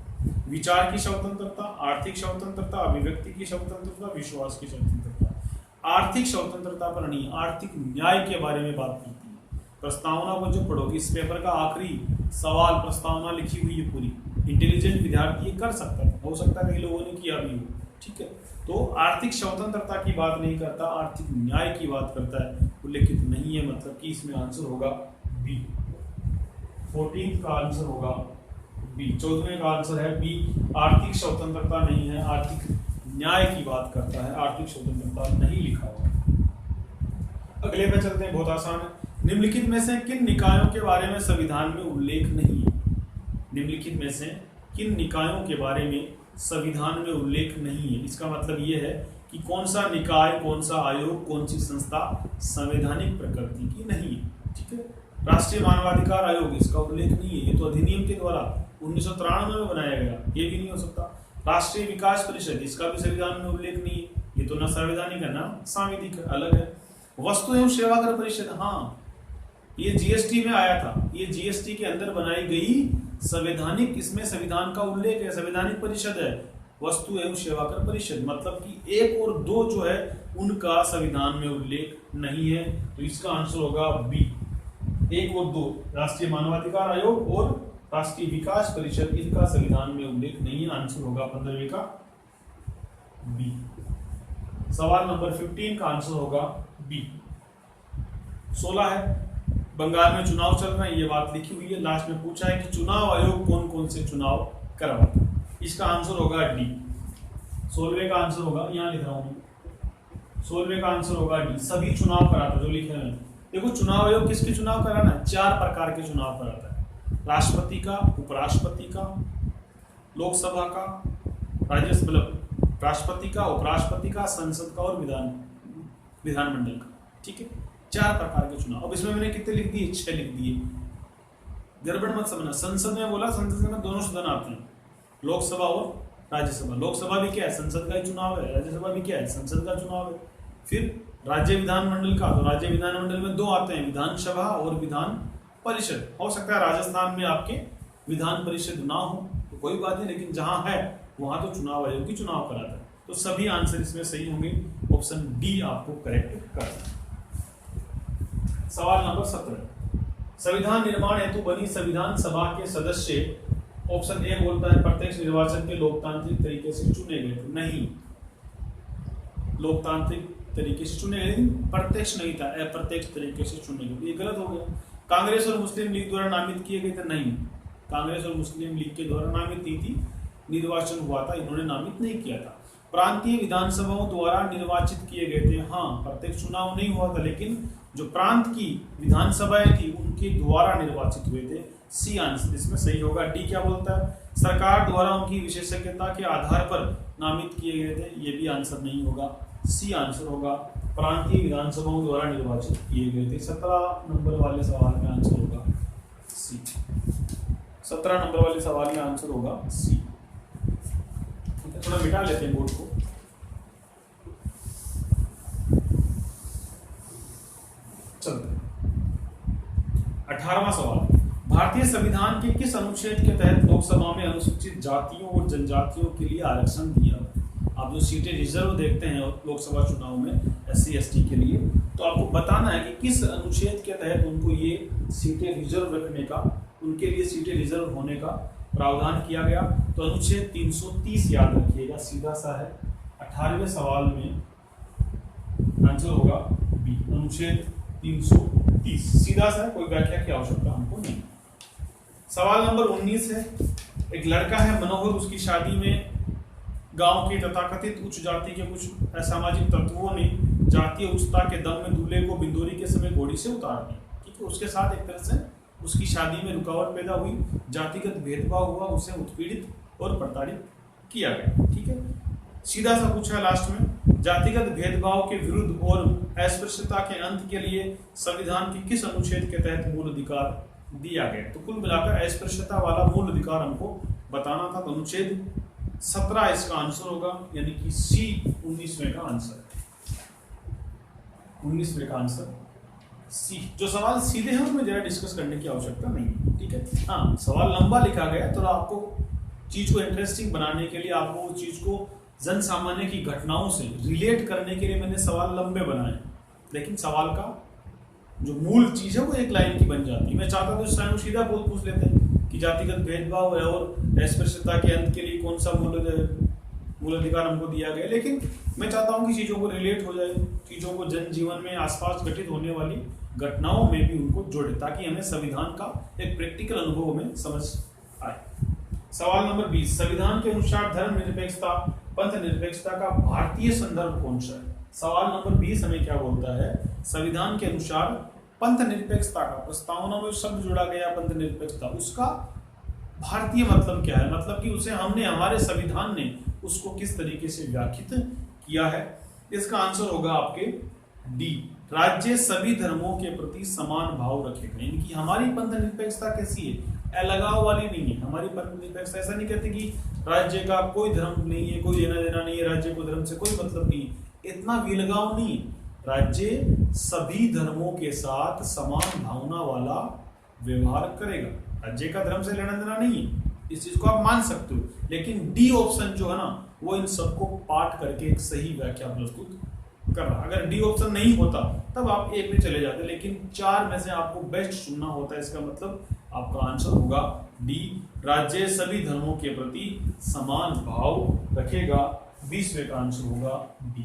विचार की स्वतंत्रता, आर्थिक स्वतंत्रता, अभिव्यक्ति की स्वतंत्रता, विश्वास की स्वतंत्रता। आर्थिक स्वतंत्रता पर नहीं, आर्थिक न्याय के बारे में बात करती है। प्रस्तावना को जो पढ़ोगे, इस पेपर का आखिरी सवाल प्रस्तावना लिखी हुई है पूरी। इंटेलिजेंट विद्यार्थी ये कर सकता है, हो सकता है कई लोगों ने किया भी हो, ठीक है। तो आर्थिक स्वतंत्रता की बात नहीं करता, आर्थिक न्याय की बात करता है, उल्लेखित नहीं है, मतलब कि इसमें आंसर होगा बी। 14 का आंसर होगा बी। 14वें का आंसर है बी। आर्थिक स्वतंत्रता नहीं है, आर्थिक न्याय की बात करता है, आर्थिक स्वतंत्रता नहीं लिखा हुआ। अगले पे चलते हैं, बहुत आसान है। निम्नलिखित में से किन निकायों के बारे में संविधान में उल्लेख नहीं है? निम्नलिखित में से किन निकायों के बारे में संविधान में उल्लेख नहीं है? इसका मतलब यह है कि कौन सा निकाय, कौन सा आयोग, कौन सी संस्था संवैधानिक प्रकृति की नहीं है, ठीक है। राष्ट्रीय मानवाधिकार आयोग, इसका उल्लेख नहीं है, ये तो अधिनियम के द्वारा 1993 में बनाया गया, ये भी नहीं हो सकता। राष्ट्रीय विकास परिषद, इसका भी संविधान में उल्लेख नहीं है, ये तो न संवैधानिक है न सांविधिक, अलग है। वस्तु एवं सेवा कर परिषद, हाँ ये जीएसटी में आया था, ये जीएसटी के अंदर बनाई गई संवैधानिक, इसमें संविधान का उल्लेख है, संवैधानिक परिषद है वस्तु एवं सेवा कर परिषद। मतलब कि 1 और 2 जो है उनका संविधान में उल्लेख नहीं है, तो इसका आंसर होगा बी। 1 और 2 राष्ट्रीय मानवाधिकार आयोग और राष्ट्रीय विकास परिषद, इनका संविधान में उल्लेख नहीं है, आंसर होगा 15वें का बी। सवाल नंबर 15 का आंसर होगा बी। 16 है, बंगाल में चुनाव चल रहे हैं, ये बात लिखी हुई है, लास्ट में पूछा है कि चुनाव आयोग कौन कौन से चुनाव करवाता है, इसका आंसर होगा डी। 16वें का आंसर होगा, यहाँ लिख रहा हूं, 16वें का आंसर होगा डी, सभी चुनाव कराता, जो लिखे हैं। देखो चुनाव आयोग किसके चुनाव कराना है? 4 प्रकार के चुनाव कराता है, राष्ट्रपति का, उपराष्ट्रपति का, लोकसभा का, राज्यसभा, मतलब राष्ट्रपति का, उपराष्ट्रपति का, संसद का और विधानमंडल का, ठीक है। 4 प्रकार के चुनाव। अब इसमें मैंने कितने लिख दिए? 6 लिख दिए, गड़बड़ मत समझना। संसद में बोला, संसद में दोनों सदन आते हैं, लोकसभा और राज्यसभा। लोकसभा भी क्या है? संसद का ही चुनाव है। राज्यसभा भी क्या है? संसद का चुनाव है। फिर राज्य विधानमंडल का, तो राज्य विधानमंडल में 2 आते हैं, विधानसभा और विधान परिषद। हो सकता है राजस्थान में आपके विधान परिषद ना हो तो कोई बात नहीं, लेकिन जहां है वहां तो चुनाव आयोग की चुनाव कराता है। तो सभी आंसर इसमें सही होंगे, ऑप्शन डी आपको करेक्ट करना है। सवाल नंबर 17, संविधान निर्माण हेतु बनी संविधान सभा के सदस्य, ऑप्शन ए बोलता है प्रत्यक्ष निर्वाचन के लोकतांत्रिक तरीके से चुने गए थे। नहीं, लोकतांत्रिक तरीके से चुने गए, प्रत्यक्ष नहीं था, अप्रत्यक्ष तरीके से चुने गए, ये गलत हो गया। कांग्रेस और मुस्लिम लीग द्वारा नामित किए गए थे। नहीं, कांग्रेस और मुस्लिम लीग के द्वारा नामित नहीं थी, निर्वाचन हुआ था, इन्होंने नामित नहीं किया था। प्रांतीय विधानसभाओं द्वारा निर्वाचित किए गए थे। हाँ, प्रत्यक्ष चुनाव नहीं हुआ था, लेकिन जो प्रांत की विधानसभाएं थी उनके द्वारा निर्वाचित हुए थे। सी आंसर इसमें सही होगा। डी क्या बोलता है? सरकार द्वारा उनकी विशेषज्ञता के आधार पर नामित किए गए थे, ये भी आंसर नहीं होगा। सी आंसर होगा, प्रांतीय विधानसभाओं द्वारा निर्वाचित किए गए थे। 17 नंबर वाले सवाल में आंसर होगा सी। 17 नंबर वाले सवाल में आंसर होगा सी। थोड़ा मिटा लेते हैं बोर्ड को। चलते 18वां सवाल, भारतीय संविधान के किस अनुच्छेद के तहत लोकसभा में अनुसूचित जातियों और जनजातियों के लिए आरक्षण दिया? आप जो सीटें रिजर्व देखते हैं लोकसभा चुनाव में SC ST के लिए, तो आपको बताना है कि किस अनुच्छेद के तहत उनको ये सीटें रिजर्व रखने का, उनके लिए सीटें रिजर्व होने का प्रावधान किया गया। तो अनुच्छेद 330 याद रखिएगा, सीधा सा है। 18वें सवाल में आंसर होगा बी, अनुच्छेद 330, सीधा सा है, कोई व्याख्या की आवश्यकता हमको नहीं। सवाल नंबर 19 है, एक लड़का है मनोहर, उसकी शादी में गांव के तथाकथित उच्च जाति के कुछ असामाजिक तत्वों ने जातीय उच्चता के दम में दूल्हे को बिंदोरी के समय घोड़ी से उतार दिया। ठीक है, उसके साथ एक तरह से उसकी शादी में रुकावट पैदा हुई, जातिगत भेदभाव हुआ, उसे उत्पीड़ित और प्रताड़ित किया गया। ठीक है, सीधा सा पूछा है लास्ट में, जातिगत भेदभाव के विरुद्ध और अस्पृश्यता के अंत के लिए संविधान के किस अनुच्छेद के तहत मूल अधिकार दिया गया? तो कुल मिलाकर अस्पृश्यता वाला मूल अधिकार हमको बताना था, तो अनुच्छेद 17 इसका आंसर होगा, यानी कि सी 19वें का आंसर है। 19वें का आंसर सी। जो सवाल सीधे हैं उनमें जरा डिस्कस करने की आवश्यकता नहीं है, ठीक है। हाँ, सवाल लंबा लिखा गया तो आपको चीज को इंटरेस्टिंग बनाने के लिए, आपको वो चीज को जन सामान्य की घटनाओं से रिलेट करने के लिए मैंने सवाल लंबे बनाए, लेकिन सवाल का जो मूल चीज है वो एक लाइन की बन जाती है। मैं चाहता था उस टाइम सीधा पूछ लेते हैं कि जातिगत भेदभाव है और अस्पृश्यता के अंत के लिए कौन सा मूल अधिकार हमको दिया गया, लेकिन मैं चाहता हूं कि चीजों को रिलेट हो जाए, चीजों को जन जीवन में आसपास घटित होने वाली घटनाओं में भी उनको जोड़े, ताकि हमें संविधान का एक प्रैक्टिकल अनुभव में समझ आए। सवाल नंबर 20, संविधान के अनुसार धर्मनिरपेक्षता पंथ निरपेक्षता का भारतीय संदर्भ कौन सा है? सवाल नंबर 20 हमें क्या बोलता है? संविधान के अनुसार पंथ निरपेक्षता का, प्रस्तावना में शब्द जोड़ा गया पंथ निरपेक्षता, उसका भारतीय मतलब क्या है? मतलब कि उसे हमने, हमारे संविधान ने उसको किस तरीके से व्याख्यात किया है? इसका आंसर होगा आपके डी, राज्य सभी धर्मों के प्रति समान भाव रखेगा। यानी कि हमारी पंथ निरपेक्षता कैसी है? अलगाव वाली नहीं है। हमारी पंथ निरपेक्षता ऐसा नहीं कहती कि राज्य का कोई धर्म नहीं है, कोई लेना देना नहीं है, राज्य को धर्म से कोई मतलब नहीं, इतना विलगाव नहीं है। राज्य सभी धर्मों के साथ समान भावना वाला व्यवहार करेगा, राज्य का धर्म से लेना देना नहीं है, इस चीज को आप मान सकते हो। लेकिन डी ऑप्शन जो है ना, वो इन सबको पाठ करके एक सही व्याख्या प्रस्तुत कर रहा। अगर डी ऑप्शन नहीं होता तब आप एक में चले जाते, लेकिन 4 में से आपको बेस्ट चुनना होता है। इसका मतलब आपका आंसर होगा डी, राज्य सभी धर्मों के प्रति समान भाव रखेगा। 20वें का आंसर होगा डी।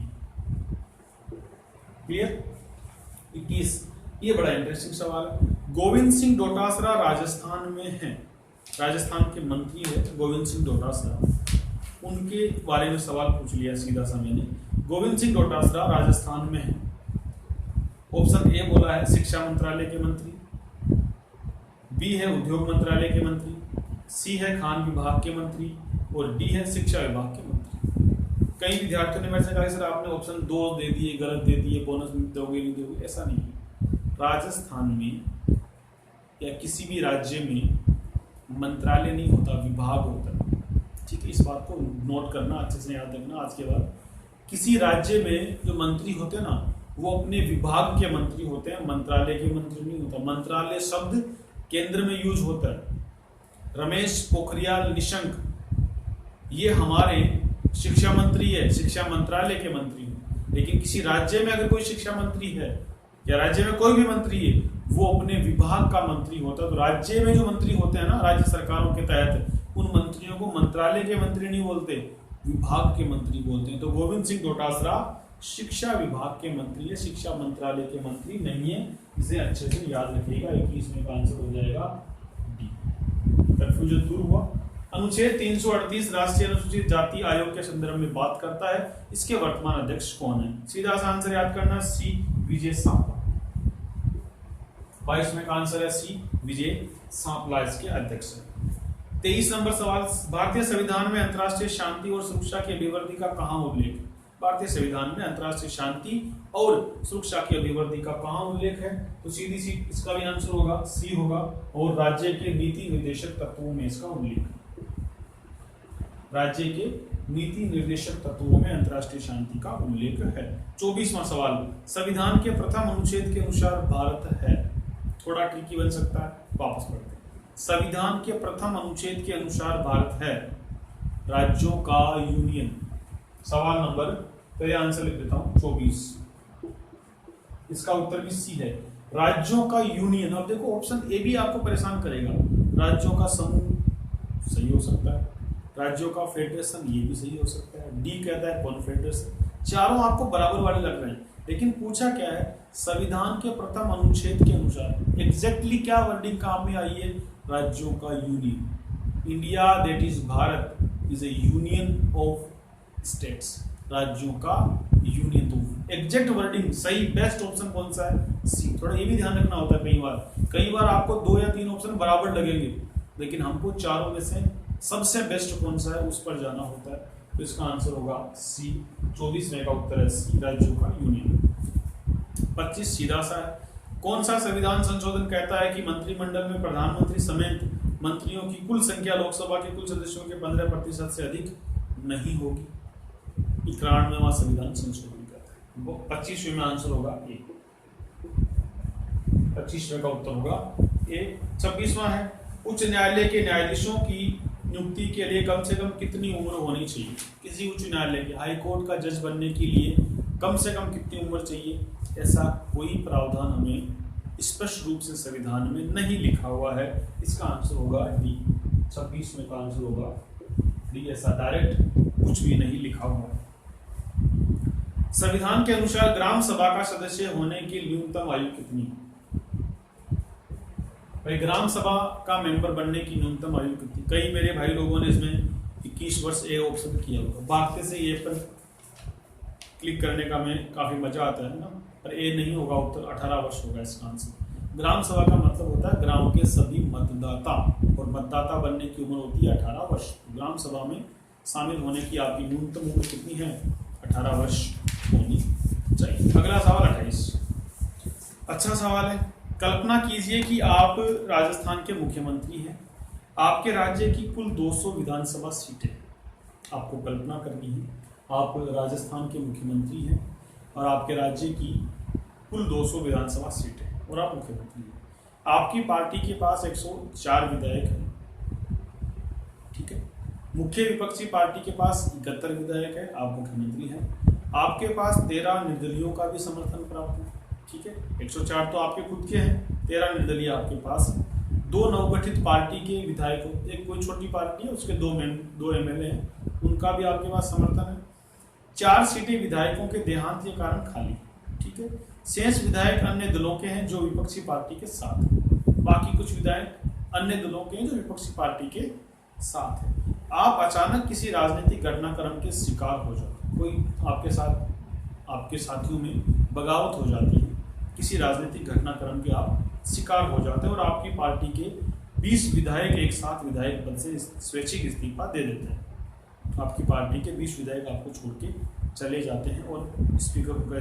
क्लियर? 21, ये बड़ा इंटरेस्टिंग सवाल है। गोविंद सिंह डोटासरा राजस्थान में है, राजस्थान के मंत्री है गोविंद सिंह डोटासरा, उनके बारे में सवाल पूछ लिया सीधा सा मैंने। गोविंद सिंह डोटासरा राजस्थान में है। ऑप्शन ए बोला है शिक्षा मंत्रालय के मंत्री, बी है उद्योग मंत्रालय के मंत्री, सी है खान विभाग के मंत्री और डी है शिक्षा विभाग के मंत्री। कई विद्यार्थियों ने मेरे से कहा सर आपने ऑप्शन 2 दे दिए, गलत दे दिए, बोनस दोगे नहीं दोगे। ऐसा नहीं है। राजस्थान में या किसी भी राज्य में मंत्रालय नहीं होता, विभाग होता है, ठीक है। इस बात को नोट करना, अच्छे से याद रखना आज के बाद। किसी राज्य में जो मंत्री होते हैं ना, वो अपने विभाग के मंत्री होते हैं, मंत्रालय के मंत्री नहीं होता। मंत्रालय शब्द केंद्र में यूज होता है। रमेश पोखरियाल निशंक ये हमारे शिक्षा मंत्री है, शिक्षा मंत्रालय के मंत्री हैं। लेकिन किसी राज्य में अगर कोई शिक्षा मंत्री है या राज्य में कोई भी मंत्री है, वो अपने विभाग का मंत्री होता है। तो राज्य में जो मंत्री होते हैं ना, राज्य सरकारों के तहत, उन मंत्रियों को मंत्रालय के मंत्री नहीं बोलते, विभाग के मंत्री बोलते हैं। तो गोविंद सिंह डोटासरा शिक्षा विभाग के मंत्री है, शिक्षा मंत्रालय के मंत्री नहीं है। इसे अच्छे से याद रखिएगा। 21वें का आंसर हो जाएगा डी। कंफ्यूजन दूर हुआ। अनुच्छेद 338 राष्ट्रीय अनुसूचित जाति आयोग के संदर्भ में बात करता है। इसके वर्तमान अध्यक्ष कौन है? सीधा सा आंसर याद करना, सी विजय सांपला। 22वें का आंसर है सी विजय सांपला इसके अध्यक्ष है। 23 नंबर सवाल, भारतीय संविधान में अंतर्राष्ट्रीय शांति और सुरक्षा की अभिवृद्धि का कहां उल्लेख है? भारतीय संविधान में अंतर्राष्ट्रीय शांति और सुरक्षा की अभिवृद्धि का कहां उल्लेख है? तो सीधी सी इसका भी आंसर होगा सी होगा। और राज्य के नीति निर्देशक तत्वों में इसका उल्लेख है। राज्य के नीति निर्देशक तत्वों में अंतर्राष्ट्रीय शांति का उल्लेख है। 24वां सवाल, संविधान के प्रथम अनुच्छेद के अनुसार भारत है। थोड़ा ट्रिकी बन सकता है, वापस पढ़ते हैं। संविधान के प्रथम अनुच्छेद के अनुसार भारत है राज्यों का यूनियन। सवाल नंबर, पहले आंसर लिख देता हूं, 24। इसका उत्तर भी सी है, राज्यों का यूनियन। अब देखो ऑप्शन ए भी आपको परेशान करेगा। राज्यों का समूह सही हो सकता है, राज्यों का फेडरेशन ये भी सही हो सकता है, डी कहता है कॉन्फेडरेशन। चारों आपको बराबर वाले लग रहे हैं, लेकिन पूछा क्या है? संविधान के प्रथम अनुच्छेद के अनुसार एग्जैक्टली क्या वर्डिंग काम में आई है? राज्यों का union. India that is Bharat is A union of states. राज्यों का यूनियन। तो एग्जैक्ट वर्डिंग सही बेस्ट ऑप्शन कौन सा है? सी। थोड़ा ये भी ध्यान रखना होता है, कई बार आपको 2 या 3 ऑप्शन बराबर लगेंगे, लेकिन हमको चारों में से सबसे बेस्ट कौन सा है उस पर जाना होता है। तो इसका आंसर होगा सी। 24वें का उत्तर है सी, राज्यों का यूनियन। 25 सीधा सा है। कौन सा संविधान संशोधन कहता है कि मंत्रिमंडल में प्रधानमंत्री समेत मंत्रियों की कुल संख्या लोकसभा के कुल सदस्यों के 15% से अधिक नहीं होगी। 91वां संविधान संशोधन करता है। वो 25वें में आंसर होगा ए, 25वें का उत्तर होगा ए। 26वां है, उच्च न्यायालय के न्यायाधीशों की नियुक्ति के लिए कम से कम कितनी उम्र होनी चाहिए? किसी उच्च न्यायालय के हाई कोर्ट का जज बनने के लिए कम से कम कितनी उम्र चाहिए? ऐसा कोई प्रावधान हमें स्पष्ट रूप से संविधान में नहीं लिखा हुआ है। इसका आंसर होगा डी। 26 में का आंसर होगा डी। ऐसा डायरेक्ट कुछ भी नहीं लिखा हुआ है। संविधान के अनुसार ग्राम सभा का सदस्य होने की न्यूनतम आयु कितनी है? भाई ग्राम सभा का मेंबर बनने की न्यूनतम आयु कितनी? कई मेरे भाई लोगों ने इसमें 21 वर्ष ए ऑप्शन किया होगा। भागते से ये पर क्लिक करने का में काफी मजा आता है ना, पर ए नहीं होगा उत्तर, 18 वर्ष होगा इसका आंसर। ग्राम सभा का मतलब होता है ग्राम के सभी मतदाता, और मतदाता बनने की उम्र होती है 18 वर्ष। ग्राम सभा में शामिल होने की आपकी न्यूनतम उम्र कितनी है? 18 वर्ष होनी चाहिए। अगला सवाल 28, अच्छा सवाल है। कल्पना कीजिए कि आप राजस्थान के मुख्यमंत्री हैं। आपके राज्य की कुल 200 विधानसभा सीटें, आपको कल्पना करनी है आप राजस्थान के मुख्यमंत्री हैं और आपके राज्य की कुल 200 विधानसभा सीटें और आप मुख्यमंत्री हैं। आपकी पार्टी के पास 104 विधायक हैं, ठीक है। मुख्य विपक्षी पार्टी के पास 71 विधायक है, आप मुख्यमंत्री हैं। आपके पास 13 निर्दलीयों का भी समर्थन प्राप्त है, ठीक है। 104 तो आपके खुद के हैं, 13 निर्दलीय आपके पास है। 2 नवगठित पार्टी के विधायकों, एक कोई छोटी पार्टी है उसके 2 एमएलए हैं, उनका भी आपके पास समर्थन है। 4 सीटें विधायकों के देहांत के कारण खाली, ठीक है। शेष विधायक अन्य दलों के हैं जो विपक्षी पार्टी के साथ हैं। बाकी कुछ विधायक अन्य दलों के हैं जो विपक्षी पार्टी के साथ हैं। आप अचानक किसी राजनीतिक घटनाक्रम के शिकार हो जाते, कोई आपके साथ आपके साथियों में बगावत हो जाती है, किसी राजनीतिक घटनाक्रम के आप शिकार हो जाते हैं और आपकी पार्टी के 20 विधायक एक साथ विधायक पद से स्वैच्छिक इस्तीफा दे देते हैं। आपकी पार्टी के 20 विधायक आपको छोड़ के चले जाते हैं और स्पीकर का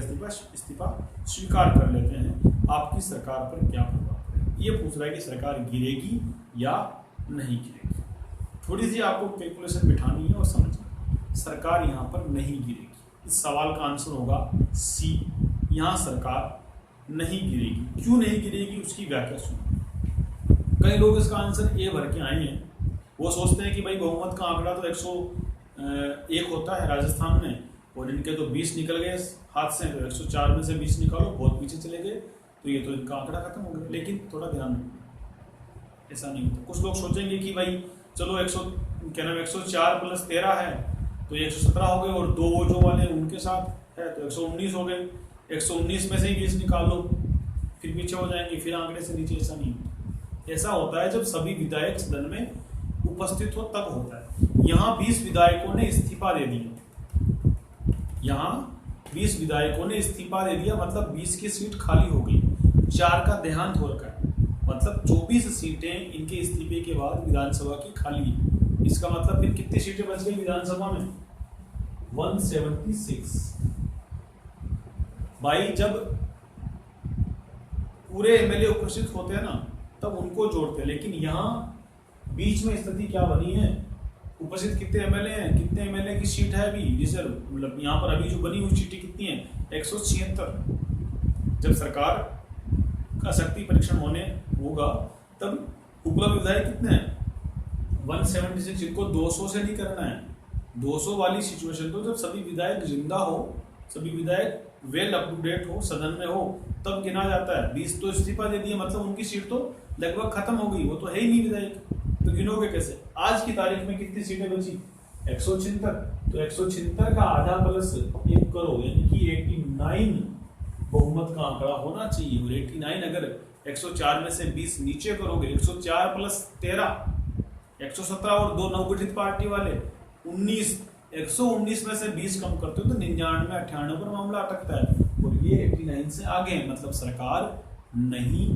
इस्तीफा स्वीकार कर लेते हैं। आपकी सरकार पर क्या प्रभाव पड़ेगा? ये पूछ रहा है कि सरकार गिरेगी या नहीं गिरेगी। थोड़ी सी आपको कैलकुलेशन बिठानी है और समझना, सरकार यहाँ पर नहीं गिरेगी। इस सवाल का आंसर होगा सी, यहाँ सरकार नहीं गिरेगी। क्यों नहीं गिरेगी उसकी व्याख्या सुनो। कई लोग इसका आंसर ए भर के आए हैं, वो सोचते हैं कि भाई बहुमत का आंकड़ा तो 101 होता है राजस्थान में और इनके तो 20 निकल गए हाथ से, तो 104 में से 20 निकालो, बहुत पीछे चले गए, तो ये तो इनका आंकड़ा खत्म हो गया। लेकिन थोड़ा ध्यान रखना, ऐसा नहीं होता। कुछ लोग सोचेंगे कि भाई चलो 104 + 13 है तो 117 हो गए और 2 वो जो वाले उनके साथ है तो 119 हो गए। 119 में से ही 20 निकाल लो, फिर पीछे हो जाएंगे, फिर आंकड़े से नीचे। ऐसा नहीं होता। ऐसा होता है जब सभी विधायक सदन में उपस्थित हो तब होता है। यहाँ 20 विधायकों ने इस्तीफा दे दिया, यहाँ 20 विधायकों ने इस्तीफा दे दिया, मतलब 20 की सीट खाली हो गई, 4 का देहांत हो रखा है, मतलब 24 सीटें इनके इस्तीफे के बाद विधानसभा की खाली है। इसका मतलब फिर कितनी सीटें बच गई विधानसभा में? 176। भाई जब पूरे एमएलए उपस्थित होते हैं ना तब उनको जोड़ते हैं, लेकिन यहाँ बीच में स्थिति क्या बनी है? उपस्थित कितने एमएलए हैं, कितने एमएलए की सीट है अभी रिजर्व, मतलब यहाँ पर अभी जो बनी हुई सीटें कितनी है? 176। जब सरकार का शक्ति परीक्षण होने होगा तब उपलब्ध विधायक कितने हैं? 176। इनको 200 से नहीं करना है। 200 वाली सिचुएशन तो जब सभी विधायक जिंदा हो, सभी विधायक वेल अप टू डेट हो, सदन में हो, तब गिना जाता है। 20 तो इस्तीफा दे दिया, मतलब उनकी सीट तो लगभग खत्म हो गई, वो तो है ही नहीं विधायक, तो गिनोगे कैसे? आज की तारीख में कितनी सीटें बची? 176। तो 176 का आधा प्लस 1 करो, यानी कि 89 बहुमत का आंकड़ा होना चाहिए। और 89 अगर 104 में से 20 नीचे करोगे, 104 + 13 117 और 2 नवगठित पार्टी वाले 19, 119 में से 20 कम करते हो तो 99, 98 पर मामला अटकता है और ये 89 से आगे है, मतलब सरकार नहीं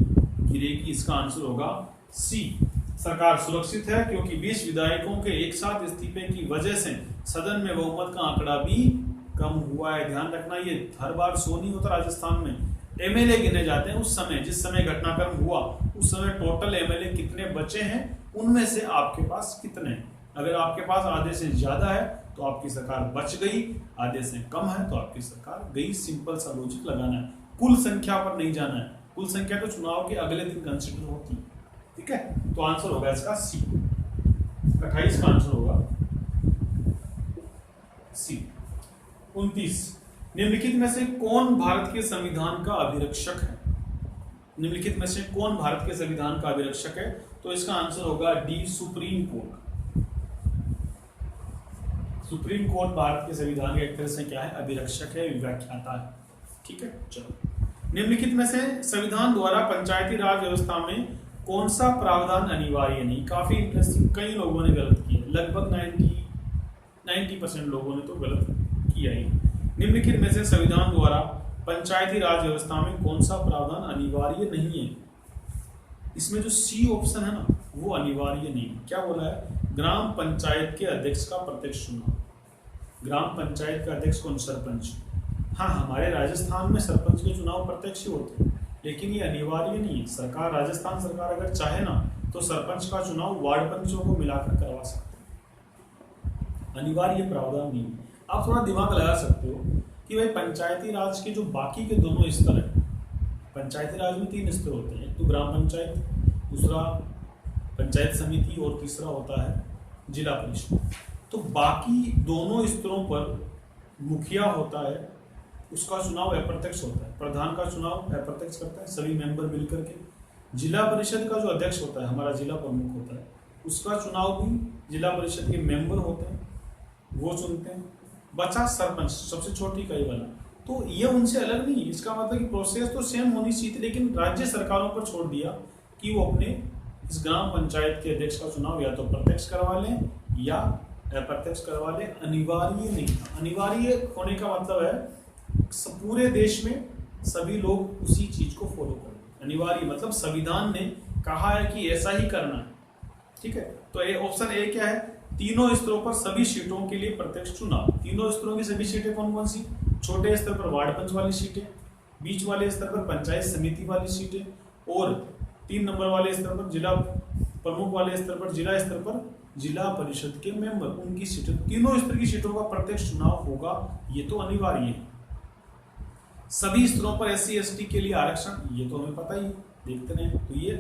गिरेगी। इसका आंसर होगा सी, सरकार सुरक्षित है, क्योंकि 20 विधायकों के एक साथ इस्तीफे की वजह से सदन में बहुमत का आंकड़ा भी कम हुआ है। ध्यान रखना, ये हर बार शो नहीं होता राजस्थान में। एमएलए गिने जाते हैं उस समय, जिस समय घटनाक्रम हुआ उस समय टोटल एमएलए कितने बचे हैं उनमें से आपके पास कितने हैं। अगर आपके पास आधे से ज्यादा है तो आपकी सरकार बच गई, आधे से कम है तो आपकी सरकार गई। सिंपल सा लॉजिक लगाना है, कुल संख्या पर नहीं जाना है। कुल संख्या तो चुनाव के अगले दिन कंसिडर होती है, ठीक है। तो आंसर होगा इसका सी, 28 का आंसर होगा सी। 29, निम्नलिखित में से कौन भारत के संविधान का अभिरक्षक है। निम्नलिखित में से कौन भारत के संविधान का अभिरक्षक है, तो इसका आंसर होगा D, supreme court. Supreme court Bharat के संविधान का एक तरह से क्या है, अभिरक्षक है, व्याख्याता है, ठीक है। चलो, निम्नलिखित में से संविधान द्वारा पंचायती राज व्यवस्था में कौन सा प्रावधान अनिवार्य नहीं। काफी इंटरेस्टिंग, कई लोगों ने गलत किया, लगभग 90% लोगों ने तो गलत किया ही। निम्नलिखित में से संविधान द्वारा पंचायती राज व्यवस्था में कौन सा प्रावधान अनिवार्य नहीं है। इसमें जो सी ऑप्शन है ना, वो अनिवार्य नहीं है। क्या बोला है, ग्राम पंचायत के अध्यक्ष का प्रत्यक्ष चुनाव। ग्राम पंचायत का अध्यक्ष कौन, सरपंच। हाँ, हमारे राजस्थान में सरपंच के चुनाव प्रत्यक्ष ही होते हैं, लेकिन ये अनिवार्य नहीं है। सरकार, राजस्थान सरकार अगर चाहे ना तो सरपंच का चुनाव वार्ड पंचों को मिलाकर करवा सकते हैं, अनिवार्य प्रावधान नहीं है। आप थोड़ा दिमाग लगा सकते हो कि भाई पंचायती राज के जो बाकी के दोनों स्तर हैं, पंचायती राज में 3 स्तर होते हैं, एक तो ग्राम पंचायत, दूसरा पंचायत समिति और तीसरा होता है जिला परिषद। तो बाकी दोनों स्तरों पर मुखिया होता है, उसका चुनाव अप्रत्यक्ष होता है। प्रधान का चुनाव अप्रत्यक्ष करता है सभी मेंबर मिलकर के। जिला परिषद का जो अध्यक्ष होता है, हमारा जिला प्रमुख होता है, उसका चुनाव भी जिला परिषद के मेंबर होते हैं, वो चुनते हैं। बचा सरपंच, सबसे छोटी इकाई वाला, तो ये उनसे अलग नहीं है। इसका मतलब कि प्रोसेस तो सेम होनी चाहिए, लेकिन राज्य सरकारों पर छोड़ दिया कि वो अपने इस ग्राम पंचायत के अध्यक्ष का चुनाव या तो प्रत्यक्ष करवा लें या अप्रत्यक्ष करवा लें। अनिवार्य नहीं, अनिवार्य होने का मतलब है पूरे देश में सभी लोग उसी चीज को फॉलो करें। अनिवार्य मतलब संविधान ने कहा है कि ऐसा ही करना है, ठीक है। तो ये ऑप्शन ए क्या है, तीनों स्तरों पर सभी सीटों के लिए प्रत्यक्ष चुनाव। तीनों स्तरों की सभी सीटें कौन कौन सी, छोटे स्तर पर वार्ड पंच वाली सीटें, बीच वाले स्तर पर पंचायत समिति वाली सीटें, और 3 नंबर वाले स्तर पर जिला प्रमुख वाले स्तर पर, जिला स्तर पर जिला परिषद के मेंबर, उनकी सीटें। तीनों स्तर की सीटों का प्रत्यक्ष चुनाव होगा, ये तो अनिवार्य है। सभी स्तरों पर SC ST के लिए आरक्षण, ये तो हमें पता ही, देखते रहे, तो ये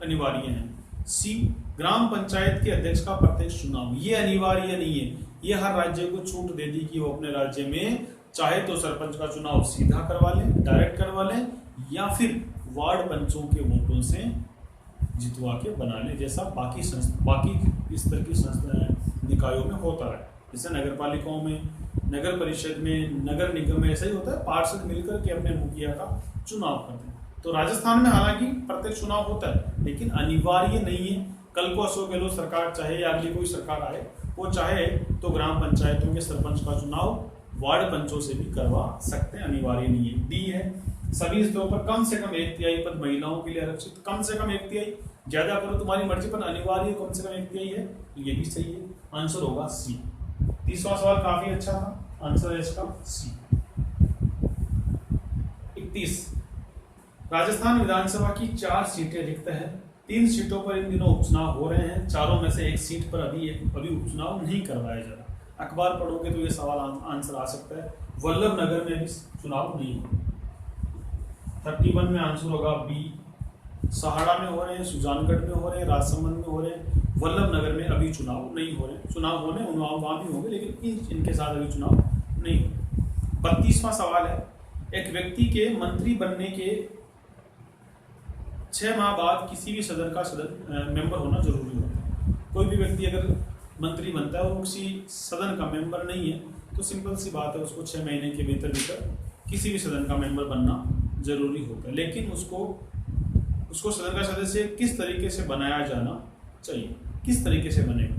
अनिवार्य है। सी, ग्राम पंचायत के अध्यक्ष का प्रत्यक्ष चुनाव, ये अनिवार्य नहीं है। ये हर राज्य को छूट दे दी कि वो अपने राज्य में चाहे तो सरपंच का चुनाव सीधा करवा लें, डायरेक्ट करवा लें, या फिर वार्ड पंचों के वोटों से जितवा के बना लें, जैसा बाकी स्तर की निकायों में होता है। जैसे नगर पालिकाओं में, नगर परिषद में, नगर निगम में ऐसा ही होता है, पार्षद मिलकर के अपने मुखिया का चुनाव करते हैं। तो राजस्थान में हालांकि प्रत्यक्ष चुनाव होता है, लेकिन अनिवार्य नहीं है। कल को अशोक गहलोत सरकार चाहे या अगली कोई सरकार आए, वो चाहे तो ग्राम पंचायतों के सरपंच का चुनाव वार्ड पंचों से भी करवा सकते हैं, अनिवार्य नहीं है। डी है, सभी स्तरों पर कम से कम 1/3 पद महिलाओं के लिए आरक्षित। कम से कम 1/3, ज्यादा करो तुम्हारी मर्जी, पर अनिवार्य कम से कम 1/3 है, तो ये भी सही है। आंसर होगा सी। 30वां सवाल काफी अच्छा था, आंसर है इसका सी। 31, राजस्थान विधानसभा की 4 सीटें रिक्त हैं। 3 सीटों पर इन दिनों उपचुनाव हो रहे हैं। चारों में से एक सीट पर अभी उपचुनाव नहीं करवाया जा रहा। अखबार पढ़ोगे तो ये सवाल आंसर आ सकता है। वल्लभ नगर में भी चुनाव नहीं हो। 31 में आंसर होगा बी। सहाड़ा में हो रहे हैं, सुजानगढ़ में हो रहे हैं, राजसमंद में हो रहे हैं, वल्लभ नगर में अभी चुनाव नहीं हो रहे। चुनाव होने वहां भी होंगे, लेकिन इनके साथ अभी चुनाव नहीं हो। 32वां सवाल है, एक व्यक्ति के मंत्री बनने के 6 माह बाद किसी भी सदन का मेंबर होना जरूरी होता है। कोई भी व्यक्ति अगर मंत्री बनता है और वो किसी सदन का मेंबर नहीं है, तो सिंपल सी बात है, उसको 6 महीने के भीतर किसी भी सदन का मेंबर बनना जरूरी होता है। लेकिन उसको सदन का सदस्य किस तरीके से बनाया जाना चाहिए, किस तरीके से बनेगा,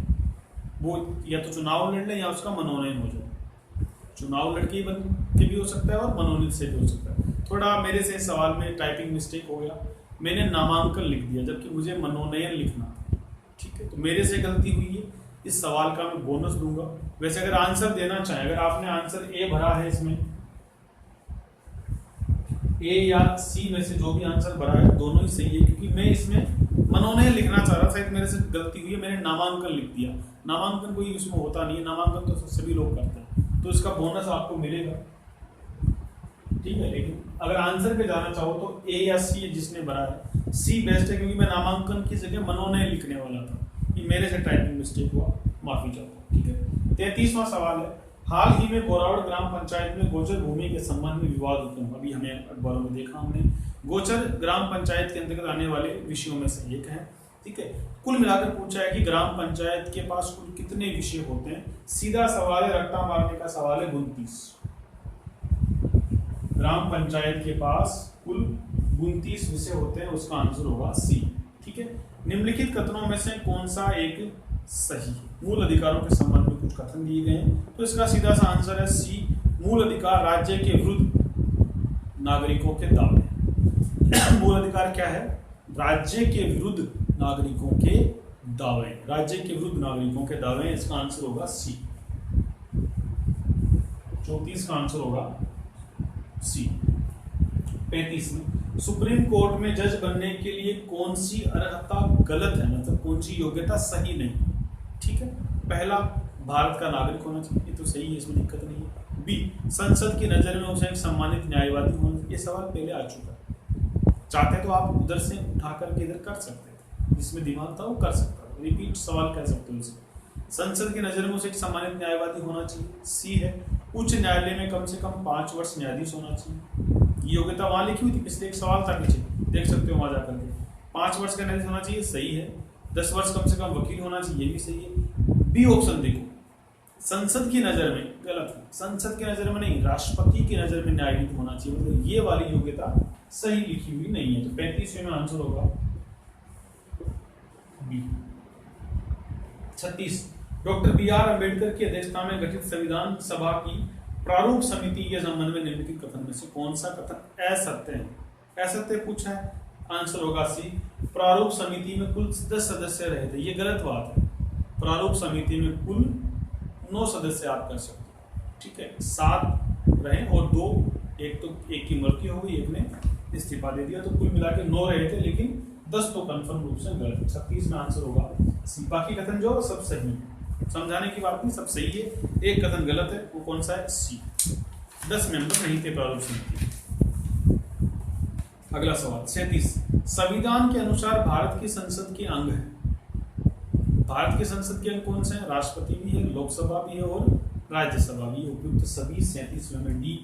वो या तो चुनाव लड़ ले या उसका मनोनयन हो जाए। चुनाव लड़के के भी हो सकता है और मनोनीत से भी हो सकता है। थोड़ा मेरे से सवाल में टाइपिंग मिस्टेक हो गया, मैंने नामांकन लिख दिया जबकि मुझे मनोनयन लिखना था, ठीक है, तो मेरे से गलती हुई है। इस सवाल का मैं बोनस दूंगा। वैसे अगर आंसर देना चाहे, अगर आपने आंसर ए भरा है, इसमें ए या सी में से जो भी आंसर भरा है दोनों ही सही है, क्योंकि मैं इसमें मनोनयन लिखना चाह रहा था, शायद मेरे से गलती हुई है, मैंने नामांकन लिख दिया। नामांकन कोई इसमें होता नहीं है, नामांकन तो सभी लोग करते हैं, तो इसका बोनस आपको मिलेगा, ठीक है। लेकिन अगर आंसर पे जाना चाहो तो ए या सी जिसने भरा है, सी बेस्ट है, क्योंकि मैं नामांकन की जगह मनोनयन लिखने वाला था, कि मेरे से टाइपिंग मिस्टेक हुआ, माफी चाहता हूँ, ठीक है। 33वां सवाल है, हाल ही में बोरावड़ ग्राम पंचायत में गोचर भूमि के संबंध में विवाद उत्पन्न हुआ। अभी हमें अखबारों में देखा हमने, गोचर ग्राम पंचायत के अंतर्गत आने वाले विषयों में से एक है, ठीक है। कुल मिलाकर पूछा है कि ग्राम पंचायत के पास कुल कितने विषय होते हैं। सीधा सवाल है, रट्टा मारने का सवाल है, 29। ग्राम पंचायत के पास कुल 29 विषय होते हैं, उसका आंसर होगा सी, ठीक है। निम्नलिखित कथनों में से कौन सा एक सही है। मूल अधिकारों के संबंध में कुछ कथन दिए गए हैं, तो इसका सीधा सा आंसर है सी, मूल अधिकार राज्य के विरुद्ध नागरिकों के दावे। मूल अधिकार क्या है? राज्य के विरुद्ध नागरिकों के दावे, राज्य के विरुद्ध नागरिकों के दावे, इसका आंसर होगा सी। 34 का आंसर होगा सी। 35 में सुप्रीम कोर्ट में जज बनने के लिए कौन सी अर्हता गलत है, मतलब कौन सी योग्यता सही नहीं, ठीक है। पहला, भारत का नागरिक होना चाहिए, ये तो सही है, इसमें दिक्कत नहीं है। बी, संसद की नजर में उसे एक सम्मानित न्यायवादी होना चाहिए, ये सवाल पहले आ चुका है। चाहते तो आप उधर से उठा करके इधर कर सकते थे, जिसमें दिमाग था वो कर सकता था, रिपीट सवाल कह सकते हो उसे। संसद की नजर में उसे एक सम्मानित न्यायवादी होना चाहिए। सी है, उच्च न्यायालय में कम से कम 5 वर्ष न्यायाधीश होना चाहिए। ये योग्यता वहां लिखी हुई थी, पिछले एक सवाल था पीछे, देख सकते हो वहां जाकर के। 5 वर्ष का न्यायाधीश होना चाहिए, सही है। 10 वर्ष कम से कम वकील होना चाहिए, ये भी सही है। बी ऑप्शन देखो, संसद की नजर में, गलत है, संसद की नजर में नहीं, राष्ट्रपति की नजर में न्यायविद होना चाहिए, मतलब ये वाली योग्यता सही लिखी हुई नहीं है, तो 35वें में आंसर होगा बी। 36, doctor B R. अम्बेडकर की अध्यक्षता में गठित संविधान सभा की प्रारूप समिति के संबंध में निम्नलिखित कथन में से कौन सा कथन असत्य है। असत्य पूछा है, आंसर होगा सी, प्रारूप समिति में कुल 10 सदस्य रहे थे, ये गलत बात है। प्रारूप समिति में कुल 9 सदस्य आप कर सकते हो, ठीक है। 7 रहे और 2, एक की मृत्यु हो गई, एक ने इस्तीफा दे दिया, तो कुल मिला के 9 रहे थे, लेकिन 10 तो कंफर्म रूप से गलत है। 36 में आंसर होगा सी। बाकी कथन जो सब सही है, समझाने की बात नहीं, सब सही है, एक कथन गलत है, वो कौन सा है? सी। 10 मेंबर नहीं थे प्रारूप समिति। अगला सवाल 37, संविधान के अनुसार भारत की संसद के अंग है। भारत के संसद के अंग कौन से हैं? राष्ट्रपति भी है, लोकसभा भी है और राज्यसभा भी है। उपयुक्त सभी 37वें में डी,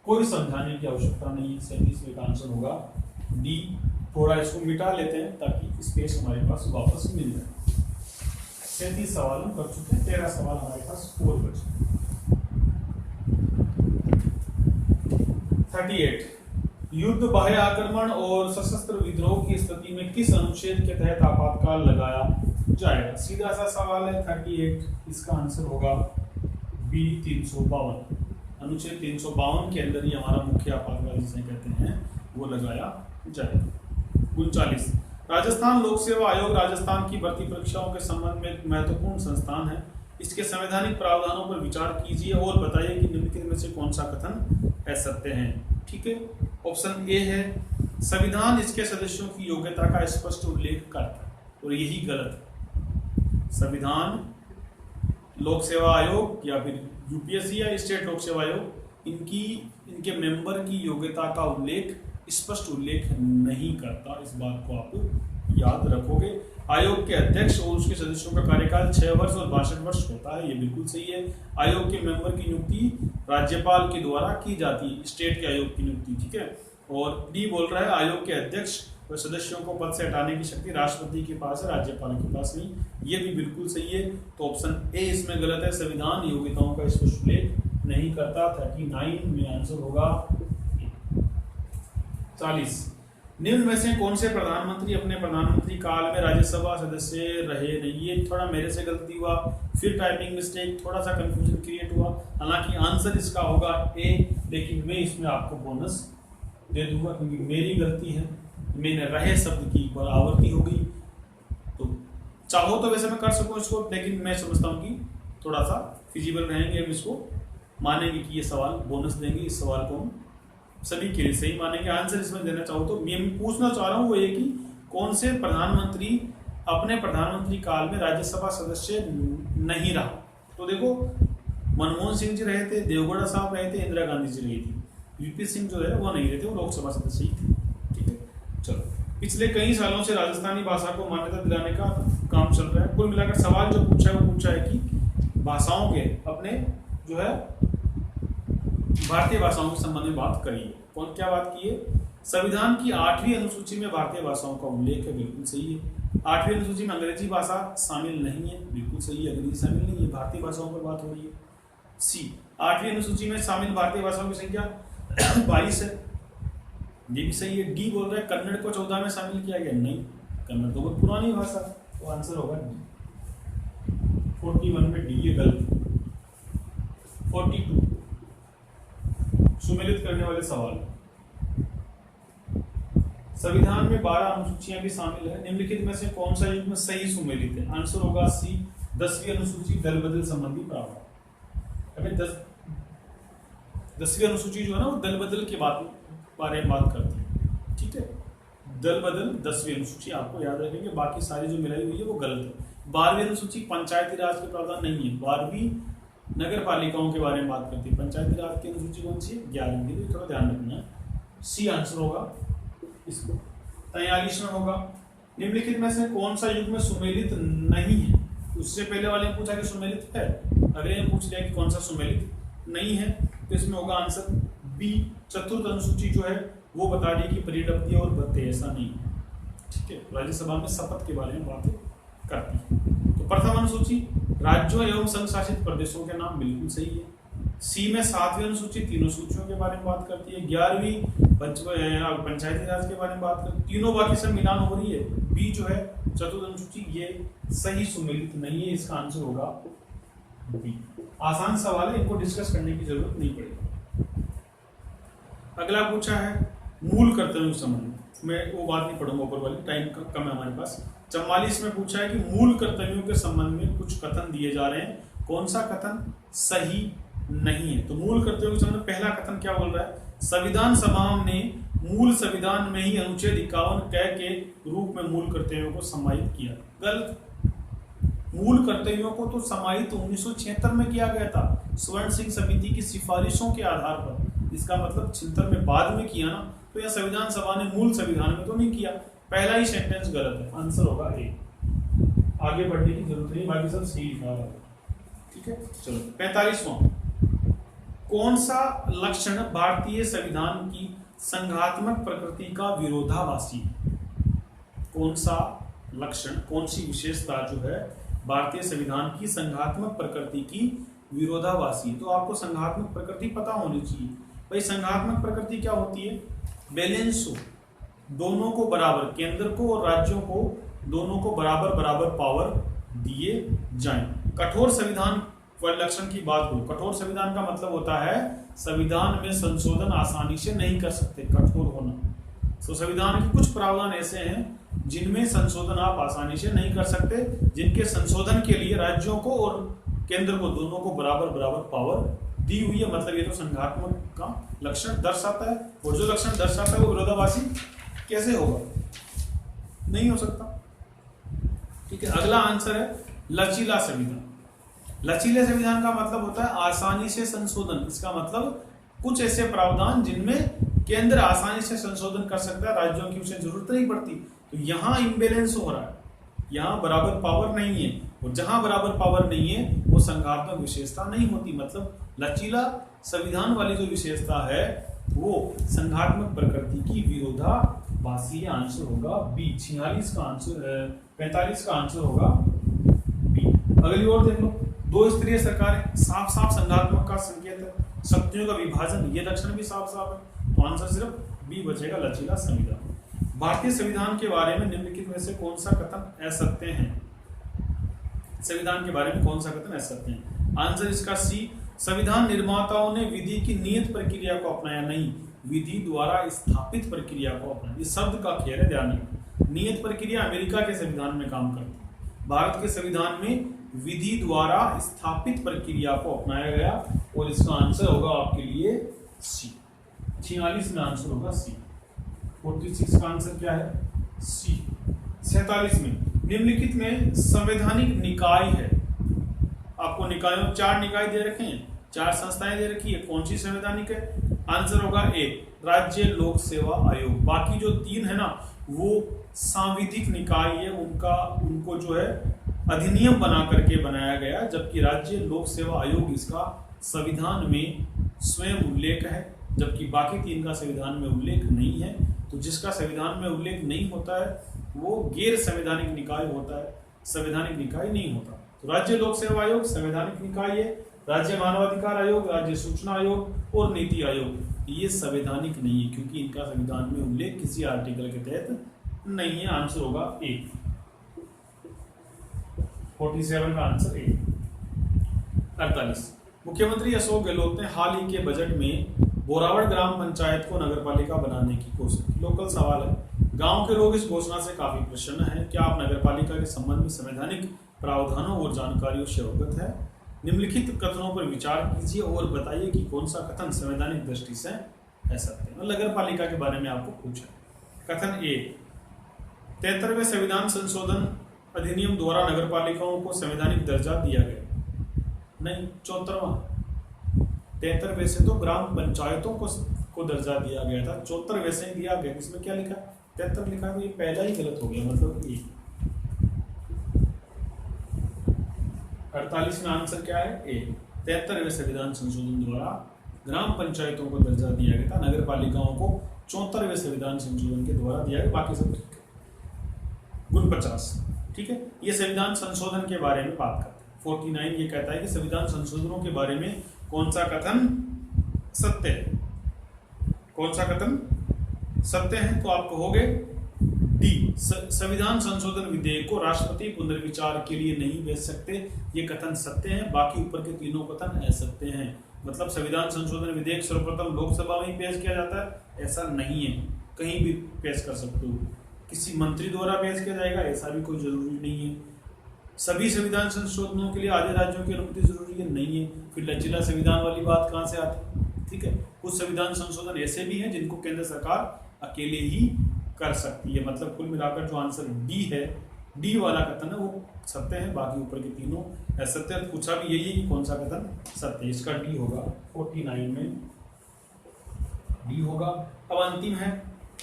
कोई समझाने की आवश्यकता नहीं है। 37वें का आंसर होगा डी। थोड़ा इसको मिटा लेते हैं ताकि स्पेस हमारे पास वापस मिल जाए। 37 सवाल हम कर चुके हैं, 13 सवाल हमारे पास और बचे। 38, युद्ध, बाह्य आक्रमण और सशस्त्र विद्रोह की स्थिति में किस अनुच्छेद के तहत आपातकाल लगाया जाएगा। सीधा सा सवाल है। 38, इसका आंसर होगा बी 352। अनुच्छेद 352 के अंदर ही हमारा मुख्य आपातकाल जिसे कहते हैं वो लगाया जाएगा। 39, राजस्थान लोक सेवा आयोग राजस्थान की भर्ती परीक्षाओं के संबंध में एक महत्वपूर्ण संस्थान है। इसके संवैधानिक प्रावधानों पर विचार कीजिए और बताइए कि निम्नलिखित में से कौन सा कथन असत्य है, ठीक है। ऑप्शन ए है, संविधान इसके सदस्यों की योग्यता का स्पष्ट उल्लेख करता है, और यही गलत है। संविधान, लोक सेवा आयोग या फिर यूपीएससी या स्टेट लोक सेवा आयोग, इनके मेंबर की योग्यता का उल्लेख, स्पष्ट उल्लेख नहीं करता। इस बात को आप याद रखोगे। आयोग के अध्यक्ष और उसके सदस्यों का कार्यकाल 6 वर्ष और 62 वर्ष होता है, ये बिल्कुल सही है। आयोग के मेंबर की नियुक्ति राज्यपाल के द्वारा की जाती है, स्टेट के आयोग की नियुक्ति, ठीक है। और डी बोल रहा है, आयोग के अध्यक्ष और सदस्यों को पद से हटाने की शक्ति राष्ट्रपति के पास है, राज्यपाल के पास नहीं, ये भी बिल्कुल सही है। तो ऑप्शन ए इसमें गलत है, संविधान योग्यताओं का स्पष्ट उल्लेख नहीं करता। 39 में आंसर होगा 40, निम्न में से कौन से प्रधानमंत्री अपने प्रधानमंत्री काल में राज्यसभा सदस्य रहे नहीं। ये थोड़ा मेरे से गलती हुआ, फिर टाइपिंग मिस्टेक, थोड़ा सा कंफ्यूजन क्रिएट हुआ। हालांकि आंसर इसका होगा ए, लेकिन मैं इसमें आपको बोनस दे दूंगा क्योंकि मेरी गलती है, मैंने रहे शब्द की पर आवृत्ति हो गई। तो चाहो तो वैसे मैं कर सकूं इसको, लेकिन मैं समझता हूं कि थोड़ा सा फिजिबल रहेंगे, हम इसको मानेंगे कि ये सवाल बोनस देंगे। इस सवाल को हम सभी के लिए सही मानेंगे। आंसर इसमें देना चाहो तो मैं पूछना चाह रहा हूँ वो ये कि कौन से प्रधानमंत्री अपने प्रधानमंत्री काल में राज्यसभा सदस्य नहीं रहा? तो देखो, मनमोहन सिंह जी रहे थे, देवगौड़ा साहब रहे थे, इंदिरा गांधी जी रही थी। वीपी सिंह जो है वो नहीं रहे थे, वो लोकसभा सदस्य ही थे। ठीक है, चलो। पिछले कई सालों से राजस्थानी भाषा को मान्यता दिलाने का काम चल रहा है। कुल मिलाकर सवाल जो पूछा है वो पूछा है कि भाषाओं के अपने जो है भारतीय भाषाओं के संबंध में बात करिए। कौन क्या बात की है? संविधान की 8वीं अनुसूची में भारतीय भाषाओं का उल्लेख है, बिल्कुल सही है। 8वीं अनुसूची में अंग्रेजी भाषा शामिल नहीं है, बिल्कुल सही है, अंग्रेजी शामिल नहीं है, भारतीय भाषाओं पर बात हो रही है। सी, 8वीं अनुसूची में शामिल भारतीय भाषाओं की संख्या 22 है, ये भी सही है। डी बोल रहा है कन्नड़ को 14 में शामिल किया गया, नहीं, कन्नड़ तो बहुत पुरानी भाषा, तो आंसर होगा डी। 41 में डी है गलत। 42 सुमेलित करने वाले सवाल। संविधान में 12 अनुसूचियां भी शामिल है, निम्नलिखित में से कौन सा युग्म सही सुमेलित है? आंसर होगा सी, 10वीं अनुसूची दल बदल संबंधी प्रावधान। अभी 10वीं अनुसूची जो है ना वो दल बदल के बारे में बात करती है। ठीक है, दल बदल 10वीं अनुसूची आपको याद रखेंगे, बाकी सारी जो मिलाई हुई है वो गलत है। 12वीं अनुसूची पंचायती राज के प्रावधान नहीं है, 12वीं नगर पालिकाओं के बारे में बात करती है। पंचायती राज की अनुसूची कौन सी है? 11वीं, तो थोड़ा ध्यान रखना। सी आंसर होगा इसको। 43वां होगा, निम्नलिखित में से कौन सा युग्म सुमेलित नहीं है? उससे पहले वाले ने पूछा कि सुमेलित है, अगले ने पूछ लिया कि कौन सा सुमेलित नहीं है, तो इसमें होगा आंसर बी। चतुर्थ अनुसूची जो है वो बता रही कि परिणति और भत्ते ऐसा नहीं है। ठीक है, राज्यसभा में शपथ के बारे में बातें करती है। तो प्रथम अनुसूची राज्यों एवं संघ शासित प्रदेशों के नाम, बिल्कुल सही है। सी में 7वीं अनुसूची तीनों सूचियों के बारे में बात करती है। 11वीं पंचायती राज के बारे में बात करती है। तीनों बाकी सब मिलान हो रही है। बी जो है चतुर्थ अनुसूची ये सही सुमेलित नहीं है, इसका आंसर होगा बी। आसान सवाल है, इनको डिस्कस करने की जरूरत नहीं पड़ेगी। अगला पूछा है मूल कर्तव्यों के संबंध में, मैं वो बात नहीं पढ़ूंगा ऊपर वाली, टाइम कम है हमारे पास। 44 में पूछा है कि मूल कर्तव्यों के संबंध में कुछ कथन दिए जा रहे हैं, कौन सा कथन सही नहीं है? तो मूल कर्तव्यों के संबंध में पहला कथन क्या बोल रहा है? संविधान सभा ने मूल संविधान में ही अनुच्छेद 51 के रूप में मूल कर्तव्यों को समाहित किया। गलत। मूल कर्तव्यों को तो समाहित 1976 में किया गया था, स्वर्ण सिंह समिति की सिफारिशों के आधार पर। इसका मतलब 76 में बाद में किया ना, तो यह संविधान सभा ने मूल संविधान में तो नहीं किया। पहला ही सेंटेंस गलत है, आंसर होगा ए। आगे बढ़ने की जरूरत नहीं, बाकी सब सही लिखा हुआ है। ठीक है, चलो। 45वां, कौन सा लक्षण भारतीय संविधान की संघात्मक प्रकृति का विरोधाभासी? कौन सा लक्षण, कौन सी विशेषता जो है भारतीय संविधान की संघात्मक प्रकृति की विरोधाभासी? तो आपको संघात्मक प्रकृति पता होनी चाहिए। भाई संघात्मक प्रकृति क्या होती है? बैलेंस हो, दोनों को बराबर, केंद्र को और राज्यों को दोनों को बराबर बराबर पावर दिए जाएं। कठोर संविधान लक्षण की बात करूं, कठोर संविधान का मतलब होता है संविधान में संशोधन आसानी से नहीं कर सकते, कठोर होना। तो संविधान के कुछ प्रावधान ऐसे हैं जिनमें संशोधन आप आसानी से नहीं कर सकते, जिनके संशोधन के लिए राज्यों को और केंद्र को दोनों को बराबर बराबर पावर दी हुई है। मतलब ये तो संघात्मक का लक्षण दर्शाता है, और जो लक्षण दर्शाता है वो विरोधाभासी कैसे होगा? नहीं हो सकता। ठीक है, अगला आंसर है लचीला संविधान। लचीले संविधान का मतलब होता है आसानी से संशोधन। इसका मतलब कुछ ऐसे प्रावधान जिनमें केंद्र आसानी से संशोधन कर सकता है, राज्यों की उसे जरूरत नहीं पड़ती। तो यहाँ इम्बैलेंस हो रहा है, यहाँ बराबर पावर नहीं है, और जहां बराबर पावर नहीं है वो संघात्मक विशेषता नहीं होती। मतलब लचीला संविधान वाली जो विशेषता है वो संघात्मक प्रकृति की विरोधाभासी है। आंसर होगा बी। 46 का आंसर 45 का आंसर होगा बी। अगली ओर देख लो, दो स्तरीय सरकार साफ साफ संघात्मक का संकेत है। शक्तियों का विभाजन, ये लक्षण भी साफ साफ है, तो आंसर सिर्फ बी बचेगा, लचीला संविधान। भारतीय संविधान के बारे में निम्नलिखित में से कौन सा कथन असत्य है? संविधान के बारे में कौन सा कथन असत्य है? आंसर इसका सी। संविधान निर्माताओं ने विधि की नियत प्रक्रिया को अपनाया नहीं, विधि द्वारा स्थापित प्रक्रिया को अपनाया। ये शब्द का खेल है, ध्यान रखना। नियत प्रक्रिया अमेरिका के संविधान में काम करती है, भारत के संविधान में विधि द्वारा स्थापित प्रक्रिया को अपनाया गया, और इसका आंसर होगा आपके लिए सी। 46 में आंसर होगा सी। 46 का आंसर क्या है? सी। 47 में निम्नलिखित में संवैधानिक निकाय है। आपको निकायों 4 निकाय दे रखे हैं, 4 संस्थाएं दे रखी है, कौन सी संवैधानिक है? आंसर होगा ए, राज्य लोक सेवा आयोग। बाकी जो 3 है ना वो सांविधिक निकाय है, उनको जो है अधिनियम बना करके बनाया गया, जबकि राज्य लोक सेवा आयोग इसका संविधान में स्वयं उल्लेख है, जबकि बाकी 3 का संविधान में उल्लेख नहीं है। तो जिसका संविधान में उल्लेख नहीं होता है वो गैर संवैधानिक निकाय होता है, संवैधानिक निकाय नहीं होता। तो राज्य लोक सेवा आयोग संवैधानिक निकाय है, राज्य मानवाधिकार आयोग, राज्य सूचना आयोग और नीति आयोग ये संवैधानिक नहीं है, क्योंकि इनका संविधान में उल्लेख किसी आर्टिकल के तहत नहीं है। आंसर होगा ए, 47 का आंसर ए। 48 मुख्यमंत्री अशोक गहलोत ने हाल ही के बजट में बोरावड़ ग्राम पंचायत को नगरपालिका बनाने की घोषणा की। लोकल सवाल है, गांव के लोग इस घोषणा से काफी प्रसन्न हैं। क्या आप नगरपालिका के संबंध में संवैधानिक प्रावधानों और जानकारियों से अवगत है? निम्नलिखित कथनों पर विचार कीजिए और बताइए कि कौन सा कथन संवैधानिक दृष्टि से है सत्य। नगरपालिका के बारे में आपको पूछा। कथन ए, 73वें संविधान संशोधन अधिनियम द्वारा नगरपालिकाओं को संवैधानिक दर्जा दिया गया। नहीं, 74वां। 73वें से तो ग्राम पंचायतों को दर्जा दिया गया था, 74वें से दिया गया। इसमें क्या लिखा? 73 लिखा, तो ये पहला ही गलत हो गया, मतलब ए। 48 में आंसर क्या है? ए, 73वें संविधान संशोधन द्वारा ग्राम पंचायतों को दर्जा दिया गया था, नगर पालिकाओं को 74वें संविधान संशोधन के द्वारा दिया गया। बाकी सब ठीक है। गुण 50, ठीक है, ये संविधान संशोधन के बारे में बात करते हैं। 49 ये कहता है कि संविधान संशोधनों के बारे में कौन सा कथन सत्य है? कौन सा कथन सत्य है? तो आप कहोगे डी, संविधान संशोधन विधेयक को राष्ट्रपति पुनर्विचार के लिए नहीं भेज सकते, ये कथन सत्य है। बाकी ऊपर के तीनों कथन असत्य हैं। मतलब संविधान संशोधन विधेयक सर्वप्रथम लोकसभा में ही पेश किया जाता है, ऐसा नहीं है, कहीं भी पेश कर सकते हो। किसी मंत्री द्वारा पेश किया जाएगा, ऐसा भी कोई जरूरी नहीं है। सभी संविधान संशोधनों के लिए आधे राज्यों की अनुमति जरूरी है, नहीं है। फिर लचीला संविधान वाली बात कहाँ से आती है? ठीक है, कुछ संविधान संशोधन ऐसे भी हैं जिनको केंद्र सरकार अकेले ही कर सकती है। मतलब कुल मिलाकर जो आंसर डी है, डी वाला कथन है वो सत्य है, बाकी ऊपर के तीनों असत्य। पूछा भी यही है कि कौन सा कथन सत्य, इसका डी होगा। 49 में डी होगा। अब अंतिम है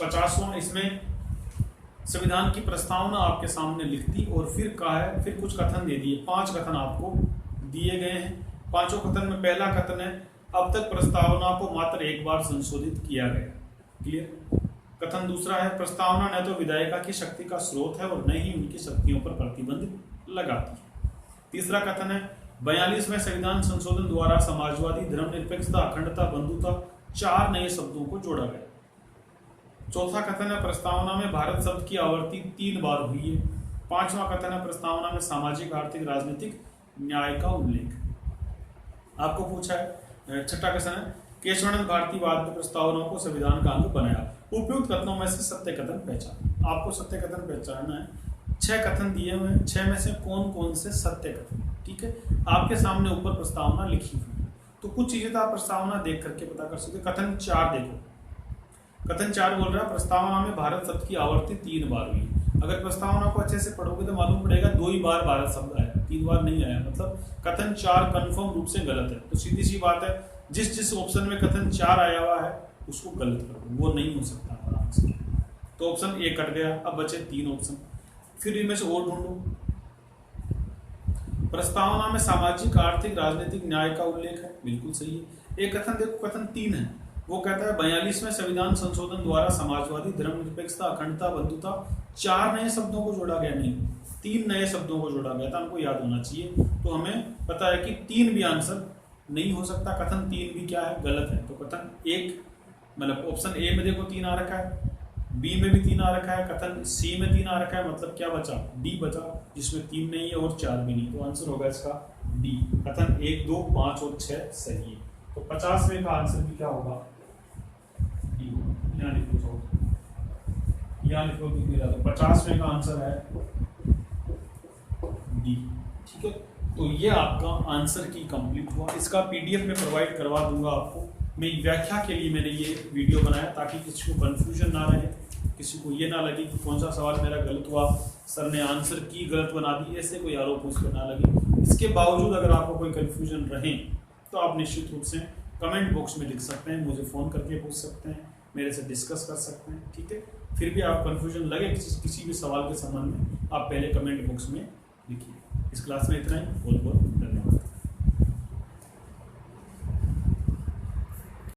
50वां। इसमें संविधान की प्रस्तावना आपके सामने लिख दी और फिर कहा है, फिर कुछ कथन दे दिए। 5 कथन आपको दिए गए हैं। पांचों कथन में पहला कथन है, अब तक प्रस्तावना को मात्र एक बार संशोधित किया गया। क्लियर। कथन दूसरा है, प्रस्तावना न तो विधायिका की शक्ति का स्रोत है और न ही उनकी शक्तियों पर प्रतिबंध लगाती है। तीसरा कथन है, 42वें संविधान संशोधन द्वारा समाजवादी, धर्मनिरपेक्षता, अखंडता, बंधुता 4 नए शब्दों को जोड़ा गया। चौथा कथन है, प्रस्तावना में भारत शब्द की आवर्ती 3 बार हुई है। 5वां कथन है, प्रस्तावना में सामाजिक, आर्थिक, राजनीतिक न्याय का उल्लेख। आपको पूछा है, छठा क्वेश्चन है, केशवानंद भारती बाद में प्रस्तावना को संविधान का अंग बनाया। उपयुक्त कथनों में से सत्य कथन पहचान। आपको सत्य कथन पहचानना है। 6 कथन दिए हुए हैं, 6 में से कौन कौन से सत्य कथन। ठीक है, आपके सामने ऊपर प्रस्तावना लिखी हुई है, तो कुछ चीजें तो आप प्रस्तावना देख करके पता कर सकते। कथन 4 देखो, कथन 4 बोल रहा है, प्रस्तावना में भारत शब्द की आवर्ती 3 बार हुई। अगर प्रस्तावना को अच्छे से पढ़ोगे तो मालूम पड़ेगा 2 ही बार भारत शब्द आया, 3 बार नहीं आया। मतलब कथन 4 कंफर्म रूप से गलत है। तो सीधी सी बात है, जिस ऑप्शन में कथन 4 आया हुआ है उसको गलत कर दो, वो नहीं हो सकता हमारा आंसर। तो ऑप्शन ए कट गया, अब बचे 3 ऑप्शन। फिर इनमें से और ढूंढो। प्रस्तावना में सामाजिक, आर्थिक, राजनीतिक न्याय का उल्लेख है, बिल्कुल सही है। एक कथन देखो, कथन 3 है, वो कहता है 42वें संविधान संशोधन द्वारा समाजवादी, धर्मनिरपेक्षता, अखंडता, बंधुता 4 नए शब्दों को जोड़ा गया, नहीं 3 नए शब्दों को जोड़ा गया था। हमको याद होना चाहिए। तो हमें पता है कि 3 भी आंसर नहीं हो सकता। कथन 3 भी क्या है, गलत है। तो कथन 1 मतलब ऑप्शन ए में देखो 3 आ रखा है, बी में भी 3 आ रखा है, कथन सी में 3 आ रखा है, मतलब क्या बचा, डी बचा, जिसमें 3 नहीं है और 4 भी नहीं। तो आंसर होगा इसका डी। कथन 1, 2, 5 और 6 सही है। तो 50वें का आंसर भी क्या होगा, डी होगा। यहाँ लिखो, यहाँ लिखो, 50वें का आंसर है डी। ठीक है, तो ये आपका आंसर की कंप्लीट हुआ। इसका पीडीएफ में प्रोवाइड करवा दूंगा आपको। में व्याख्या के लिए मैंने ये वीडियो बनाया, ताकि किसी को कन्फ्यूजन ना रहे, किसी को ये ना लगे कि कौन सा सवाल मेरा गलत हुआ, सर ने आंसर की गलत बना दी, ऐसे कोई आरोप मुझ पर ना लगे। इसके बावजूद अगर आपको कोई कन्फ्यूजन रहे तो आप निश्चित रूप से कमेंट बॉक्स में लिख सकते हैं, मुझे फ़ोन करके पूछ सकते हैं, मेरे से डिस्कस कर सकते हैं, ठीक है। फिर भी आप कन्फ्यूजन लगे किसी भी सवाल के संबंध में, आप पहले कमेंट बॉक्स में लिखिए। इस क्लास में इतना ही। बहुत बहुत धन्यवाद।